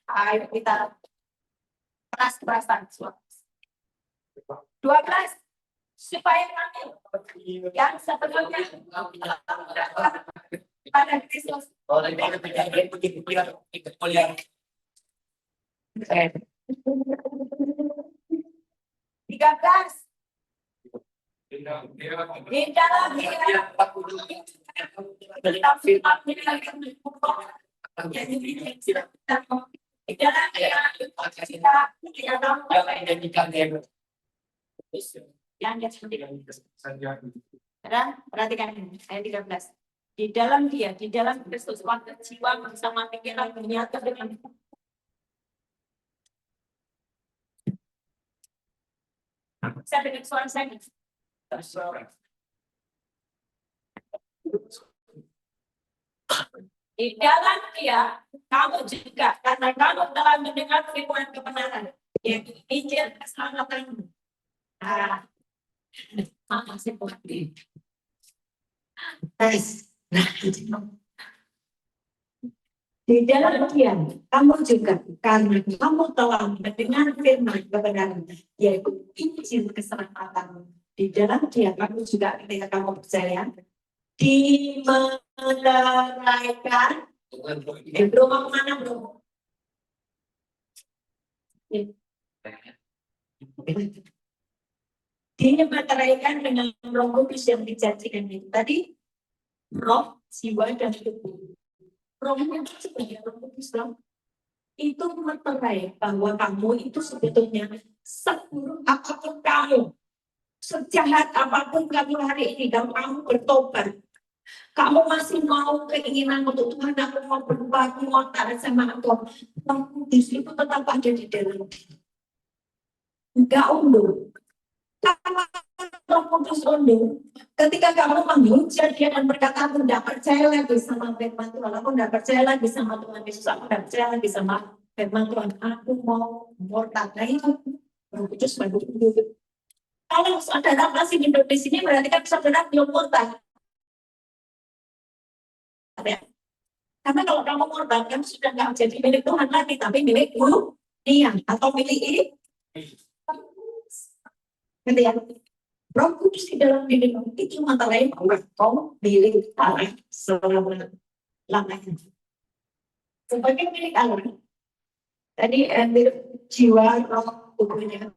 Ayo kita keras-kerasan 12 supaya kami yang sebelumnya pada Kristus. 13 di dalam dia tentang firman perhatikan ayat 13. Di dalam dia, di dalam Kristus, waktu jiwa bersama pikiran menyatu dengan saya dengan suara saya. Di dalam dia, kamu juga, karena kamu telah mendengar firman kebenaran, yaitu Injil keselamatan. Makasih Tuhan. Di dalam dia, kamu juga, karena kamu telah mendengar firman kebenaran, yaitu Injil keselamatan. Di dalam dia, kamu juga ketika kamu percaya, dimeteraikan. Belum mau kemana belum? Dimeteraikan dengan Roh Kudus yang dijanjikan itu tadi, roh, jiwa, dan tubuh. Rohnya sebagai Roh Kudus itu meterai bahwa kamu itu sebetulnya seburuk apapun kamu, sejahat apapun kamu hari ini, dan kamu bertobat, kamu masih mau keinginan untuk Tuhan, aku mau berubah, aku mau taat sama Tuhan, Roh Kudus itu tetap ada di dalam diri. Enggak undur. Kalau Roh Kudus undur, ketika kamu menghujat dia dan berkata, aku tidak percaya lagi sama firman Tuhan, aku tidak percaya lagi sama Tuhan Yesus, aku tidak percaya lagi sama firman Tuhan, aku mau murtad. Nah itu Roh Kudus baru undur. Kalau saudara masih hidup di sini, berarti kan saudara belum murtad. Karena kalau kamu murtad, kamu sudah nggak jadi milik Tuhan lagi, tapi milik dunia atau milik ini. Nanti ya, Roh Kudus di dalam diri kamu itu mata lain kau milik Allah selama-lamanya. Sebagai milik Allah, Tadi jiwa roh tubuhnya,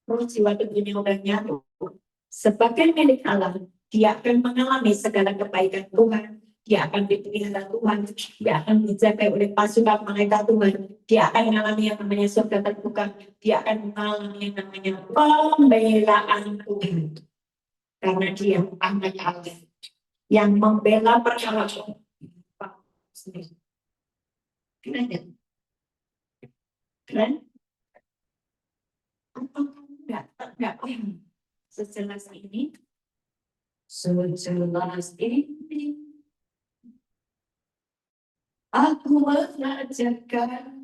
roh jiwa tubuhnya udah nyatu. Sebagai milik Allah, dia akan mengalami segala kebaikan Tuhan. Dia akan dipelihara Tuhan, dia akan dijaga oleh pasukan malaikat Tuhan, dia akan mengalami yang namanya surga terbuka, dia akan mengalami yang namanya pembelaan Tuhan. Karena dia anak Allah yang membela perkara sendiri. Keren ya? Keren? Apa enggak paham sejelas ini? Sejelas ini aku belajarkan.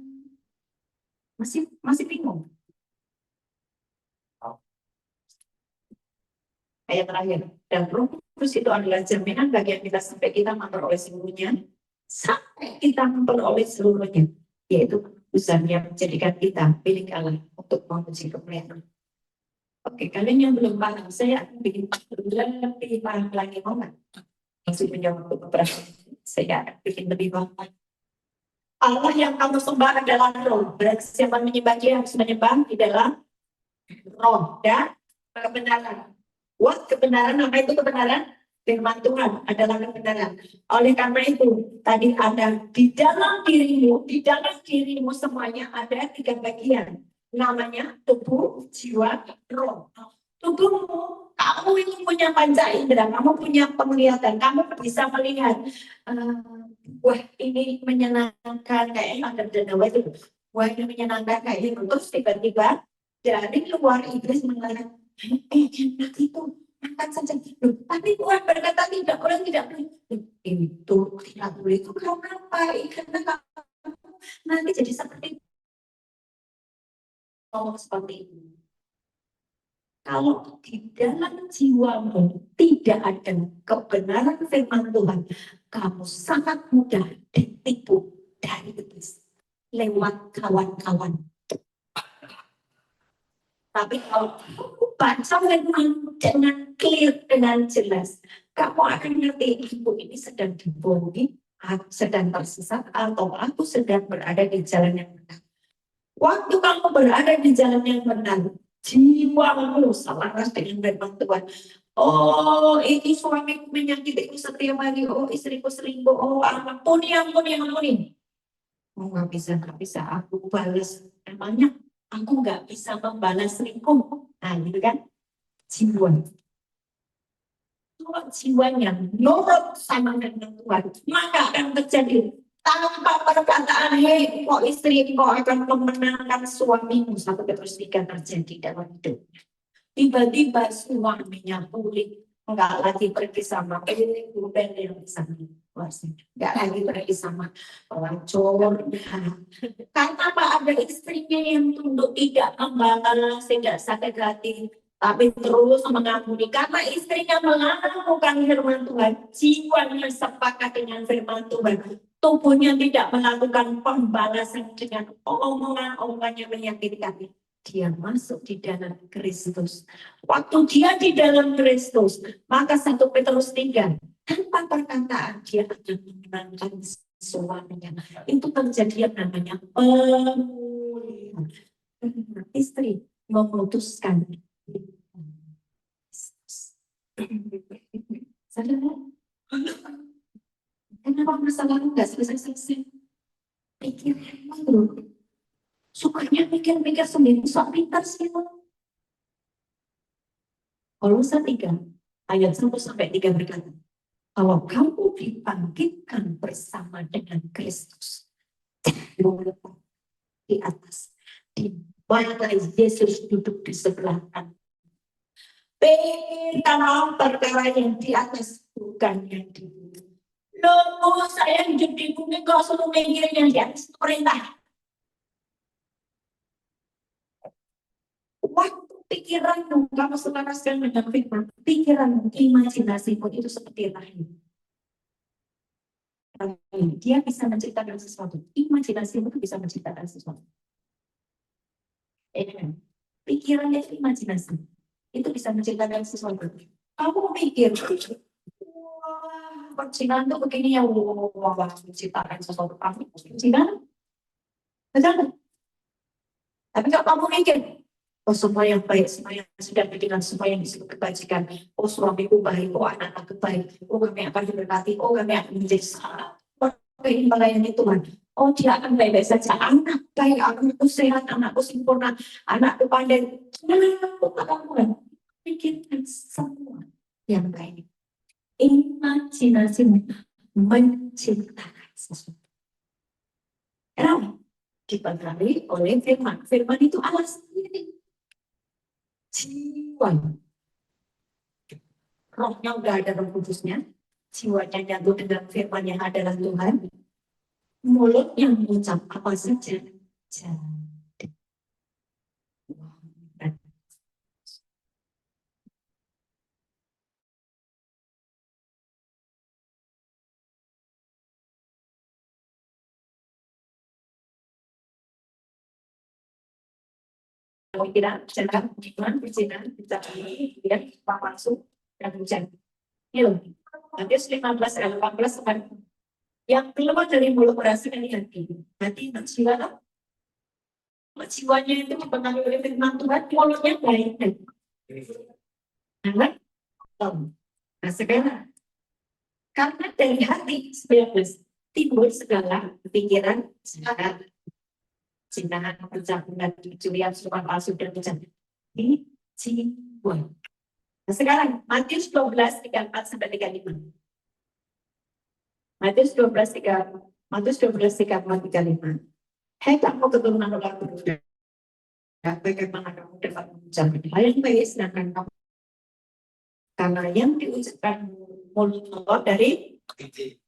Masih bingung? Ayat terakhir. Dan Roh Kudus itu adalah jaminan bagi kita sampai kita memperoleh seluruhnya. Sampai kita memperoleh seluruhnya. Yaitu penebusan yang menjadikan kita milik Allah untuk memuji kemuliaan. Oke, kalian yang belum paham, saya akan bikin lebih paham lagi, mau nggak? Masih menjawab beberapa. Saya akan bikin lebih paham. Allah yang kamu sembah adalah roh. Berarti siapa menyembah dia harus menyembah di dalam roh dan kebenaran. What kebenaran? Apa itu kebenaran? Firman Tuhan adalah kebenaran. Oleh karena itu, tadi ada di dalam dirimu semuanya ada 3 bagian. Namanya tubuh, jiwa, roh. Tubuhmu, kamu itu punya panca indera, kamu punya penglihatan, kamu bisa melihat. Wah, ini menyenangkan kayak ada dana itu. Wah, ini menyenangkan kayak itu. Terus tiba-tiba dari luar iblis mengatakan, enak itu, makan saja. Loh, tapi Tuhan berkata tidak boleh, tidak boleh. Itu tidak boleh itu karena apa? Karena kamu nanti jadi seperti seperti itu. Kalau di dalam jiwamu tidak ada kebenaran firman Tuhan, kamu sangat mudah ditipu dari iblis lewat kawan-kawan. Tapi kalau kamu baca firman dengan clear, dengan jelas, kamu akan ngerti ibu ini sedang dibohongi, aku sedang tersesat, atau aku sedang berada di jalan yang benar. Waktu kamu berada di jalan yang benar, jiwamu selaras dengan firman Tuhan. Oh, ini suamiku menyakitiku setiap hari. Oh, istriku selingkuh. Oh, ampuni. Oh, nggak bisa. Aku balas. Emangnya aku nggak bisa membalas selingkuh? Nah, gitu kan? Jiwa. Kalau jiwanya nurut sama dengan Tuhan, maka akan terjadi tanpa perkataan, hei, kok istri kok akan memenangkan suamimu. 1 Petrus 3 terjadi dalam hidup. Tiba-tiba suaminya pulih, enggak lagi pergi sama bukan yang sama, enggak lagi pergi sama pelacurnya. Karena apa? Ada istrinya yang tunduk, tidak membalas, tidak sakit hati, tapi terus mengampuni. Karena istrinya melakukan firman Tuhan, jiwanya sepakat dengan firman Tuhan, tubuhnya tidak melakukan pembalasan dengan omongan-omongan yang menyakitkan. Dia masuk di dalam Kristus. Waktu dia di dalam Kristus, maka 1 Petrus 3, tanpa perkataan dia akan memenangkan suaminya. Itu terjadi yang namanya pemulihan. Istri memutuskan. Sadar? Kenapa masalahmu nggak selesai-selesai? Pikiran dulu. Sukanya mikir-mikir sendiri, sok pintar sih lo. Kolose 3 ayat 1-3 berkata, kalau kamu dibangkitkan bersama dengan Kristus di atas, di mana Yesus duduk di sebelah kanan. Pikirkanlah perkara yang di atas, bukan yang di bumi. Loh, saya hidup di bumi kok selalu mikir yang di atas perintah. Waktu pikiranmu kamu selaraskan dengan firman, pikiranmu, imajinasimu itu seperti rahim. Dia bisa menciptakan sesuatu. Imajinasimu itu bisa menciptakan sesuatu. Pikirannya itu imajinasi. Itu bisa menciptakan sesuatu. Kamu pikir, wah, percintaan tuh begini ya, wah, menciptakan sesuatu. Kamu percintaan? Betul? Tapi kalau kamu mikir, oh semua yang baik, semua yang sudah dengan semua yang disebut kebajikan, oh suamiku baik, oh anak-anakku baik, oh kami akan diberkati, oh kami akan menjadi salah, oh ingin melayani Tuhan, oh dia akan baik-baik saja, anak baik, anakku sehat, anakku sempurna, anakku pandai. Kenapa kamu pikirkan semua yang baik? Imajinasimu menciptakan sesuatu. Kenapa? Dipengaruhi oleh firman. Firman itu Allah sendiri. Jiwa. Rohnya udah ada Roh Kudusnya. Jiwanya nyatu dengan firman yang adalah Tuhan. Mulut yang mengucap apa saja. Jadi. Pemikiran, perjalanan, perjalanan, kemudian langsung dan hujan. Ini loh. Matius 15 ayat 18 kan yang keluar dari mulut berasal dari hati. Hati jiwa, jiwanya itu dipengaruhi oleh firman Tuhan, mulutnya baik. Nah sekarang karena dari hati 19 timbul segala pikiran, semangat, cintaan, percampuran, pencurian, sumpah palsu, dan pencurian. Ini jiwa. Nah sekarang, Matius 12, 34 sampai 35. Matius 12, 34, 35. Hai kamu keturunan orang beriman, bagaimana kamu dapat mengucapkan hal yang baik sedangkan kamu, karena yang diucapkan mulut keluar dari hati.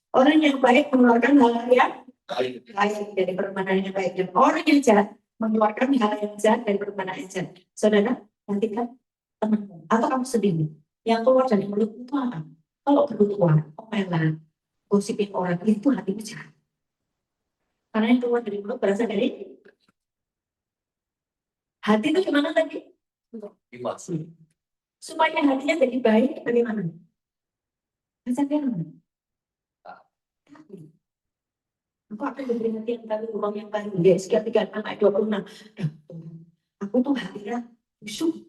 Orang yang baik mengeluarkan hal yang baik dari perbuatan yang baik, dan orang yang jahat mengeluarkan hal yang jahat dari perbuatan yang jahat. Saudara, nantikan temanmu atau kamu sendiri yang keluar dari mulut itu apa? Kalau kebutuhan, omelan, gosipin orang itu hatimu jahat. Karena yang keluar dari mulut berasal dari hati itu gimana tadi? Supaya hatinya jadi baik bagaimana? Bagaimana? Aku akan memberi hati yang baru, ruang yang baru. Ya, sekian 36 ayat 26. Aku tuh hatinya busuk.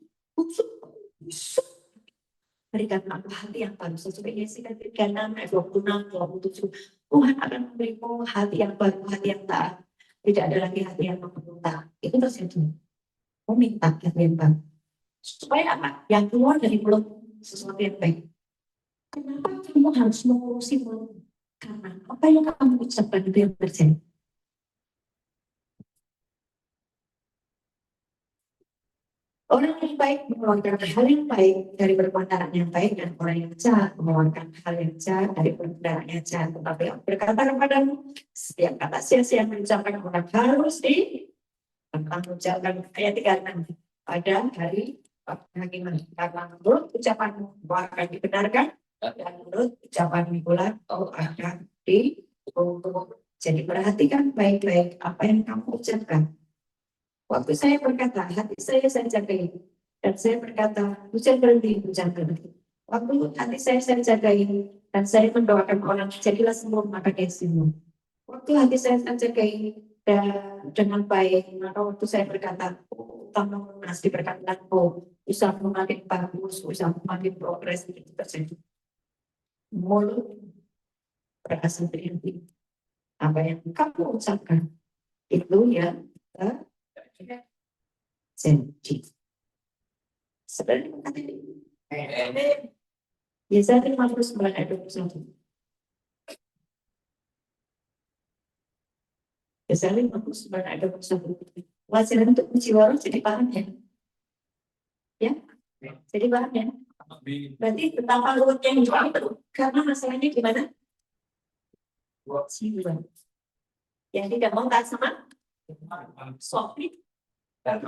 Berikan aku hati yang baru. Sesuai Yesaya 36 ayat 26, 27. Tuhan akan memberimu hati yang baru, hati yang taat. Tidak ada lagi hati yang membentak. Itu terjadi. Mau minta hati yang baru. Supaya apa? Yang keluar dari mulut sesuatu yang baik. Kenapa kamu harus mengurusi mulut? Karena apa yang kamu ucapkan itu yang terjadi. Orang yang baik mengeluarkan hal yang baik dari perbuatan yang baik, dan orang yang jahat mengeluarkan hal yang jahat dari perbuatan yang jahat. Tetapi yang berkata kepadamu, setiap kata sia-sia yang diucapkan orang harus dipertanggungjawabkan. Ayat 36 pada hari hakiman. Karena menurut ucapanmu akan dibenarkan, dan menurut ucapanmu pula akan dihukum. Jadi perhatikan baik-baik apa yang kamu ucapkan. Waktu saya berkata, hati saya jagai, dan saya berkata, hujan berhenti. Waktu hati saya jagai, dan saya mendoakan orang, jadilah semua maka dia sembuh. Waktu hati saya jagai dan dengan baik, maka waktu saya berkata, utama lunas diberkatikan, usaha makin bagus, usaha makin progres, itu terjadi. Mulut berasal dari hati. Apa yang kamu ucapkan itu yang janji. Sebenarnya tadi Yesaya 59 ayat 21. Yesaya 59 ayat 21. Wajar untuk menjiwa jadi paham ya? Ya? Jadi paham ya? Berarti tentang mulut yang juga itu. Karena masalahnya gimana? Jiwa. Yang tidak mau taat sama Sofi. Dan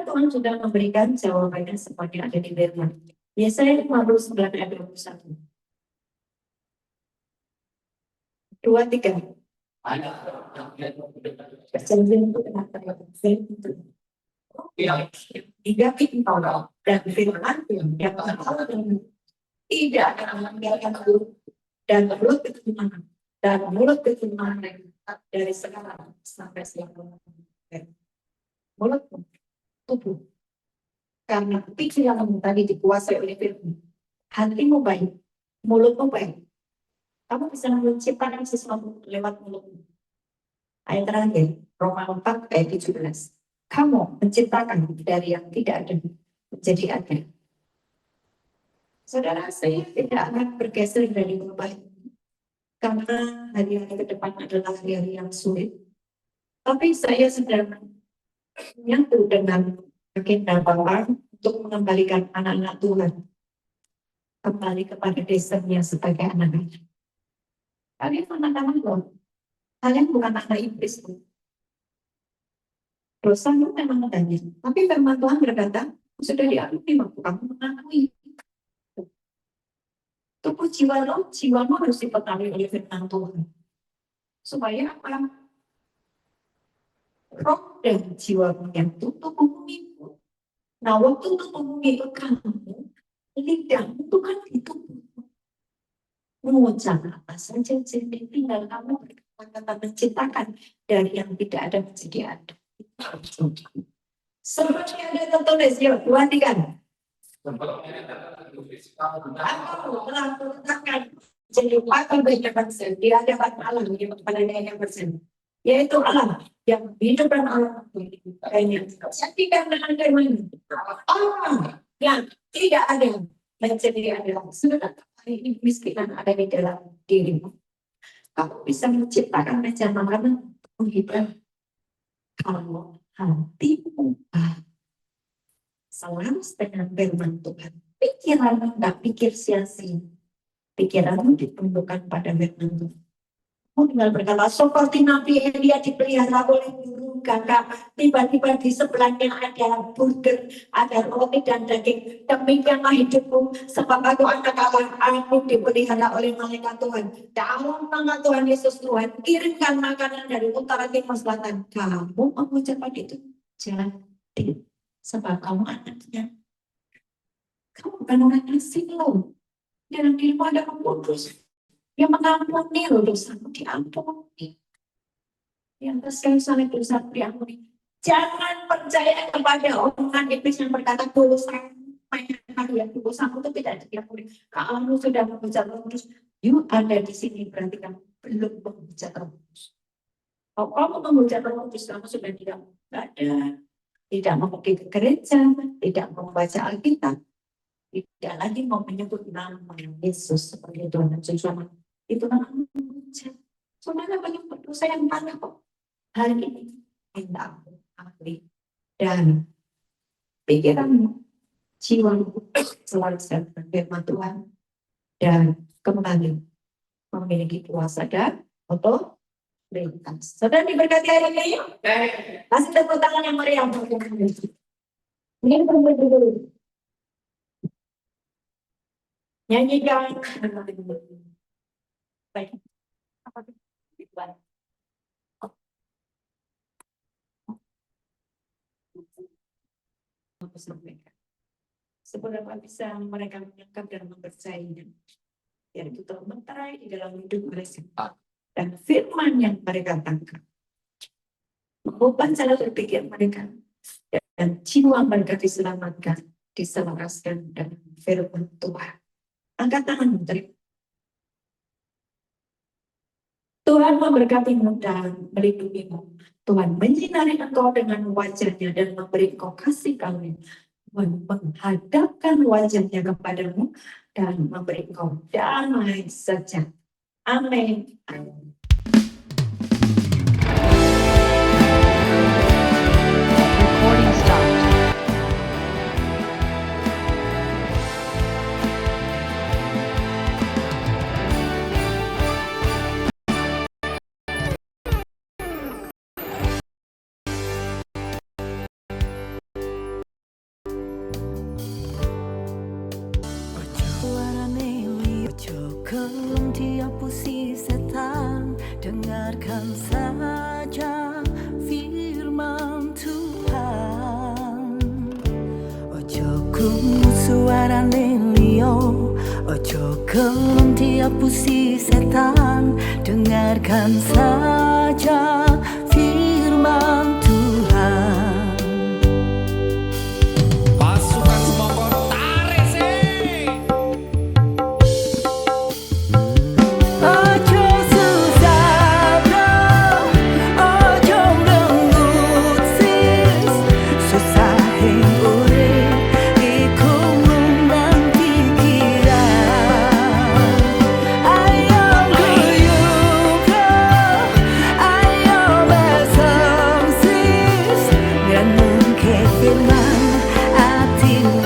Tuhan sudah memberikan jawabannya seperti ada di firman. Yesaya 59 ayat 21. 2-3. Perjanjian itu kenapa tidak kita dan firman yang tidak akan meninggalkan mulut dan mulut keturunan dan mulut keturunan dari sekarang sampai selamanya. Mulutmu, tubuh. Karena pikiranmu tadi dikuasai oleh firman. Hatimu baik, mulutmu baik. Kamu bisa menciptakan sesuatu lewat mulutmu. Ayat terakhir, Roma 4 ayat 17. Kamu menciptakan dari yang tidak ada menjadi ada. Saudara, saya tidak akan bergeser dari berubah ini. Karena hari-hari ke depan adalah hari-hari yang sulit. Tapi saya sedang menyatu dengan agenda Bapa untuk mengembalikan anak-anak Tuhan kembali kepada desanya sebagai anak-anak. Kalian anak-anak loh. Kalian bukan anak iblis. Dosa itu memang banyak. Tapi firman Tuhan berkata, sudah diakui waktu kamu mengakui. Tubuh jiwamu harus dipengaruhi oleh firman Tuhan. Supaya apa? Roh dan jiwamu yang tubuhmu itu. Nah, waktu tubuhmu itu kamu, lidahmu itu kan itu. Mengucap apa saja, jadi tinggal kamu berkata-kata menciptakan dari yang tidak ada menjadi ada. Seperti ada tertulis, yuk, buatikan. Aku melakukan jadi apa banyak persen di hadapan alam yang pada yang persen, yaitu alam yang hidup dan alam banyak. Jadi karena ada alam yang tidak ada menjadi ada, sudah ini kemiskinan ada di dalam dirimu. Kamu bisa menciptakan rencana makanan menghidap kalau hatimu selaras dengan firman Tuhan. Pikiranmu nggak pikir sia-sia. Pikiranmu ditundukkan pada firman Tuhan. Kamu tinggal berkata, seperti Nabi Elia dipelihara oleh burung gagak. Tiba-tiba di sebelahnya ada burger, ada roti dan daging. Demikianlah hidupku, sebab aku anak Allah, aku dipelihara oleh malaikat Tuhan. Dalam nama Tuhan Yesus Tuhan, kirimkan makanan dari utara timur selatan. Kamu mengucapkan itu, jangan tidak. Sebab kamu anaknya. Kamu bukan orang asing loh. Dalam dirimu ada Roh Kudus yang mengampuni loh, dosamu diampuni. Yang sekali saling dosa diampuni. Jangan percaya kepada omongan iblis yang berkata dosamu itu tidak diampuni. Kamu sudah mengucap Roh Kudus, you ada di sini, berarti kamu belum mengucap Roh Kudus. Kalau kamu mengucap Roh Kudus, kamu sudah tidak ada. Tidak mau pergi ke gereja, tidak mau membaca Alkitab, tidak lagi mau menyebut nama Yesus sebagai Tuhan dan Juru Selamat. Itu namanya mengucap. Saudara banyak berdosa yang banyak kok. Hari ini minta ampun dan pikiranmu, jiwamu selalu dengan firman Tuhan dan kembali memiliki kuasa dan otoritas. Saudara diberkati hari ini. Kasih tepuk tangan yang meriah untuk kami. Mungkin perlu dulu. Nyanyikan. Baik. Apa itu? Seberapa bisa mereka menangkap dan mempercayainya. Biar itu termenterai di dalam hidup mereka. Dan firman yang mereka tangkap mengubah cara berpikir mereka dan jiwa mereka diselamatkan, diselaraskan dengan firman Tuhan. Angkat tangan menteri. Tuhan memberkatimu dan melindungimu. Tuhan menyinari engkau dengan wajahnya dan memberi engkau kasih karunia. Tuhan menghadapkan wajahnya kepadamu dan memberi engkau damai sejahtera. Amin.
Recording stopped.
Kelum tiap puisi setan, dengarkan saja firman Tuhan. Ojo kumu suarane liyo, ojo kelum tiap puisi setan, dengarkan saja firman Tuhan.
Pasukan semongko tarik sih.
Ojo susah bro, ojo lembut sis, susah yang urip iku ngundang pikiran. Ayo guyu bro, ayo mesem sis, renung ke firman atimu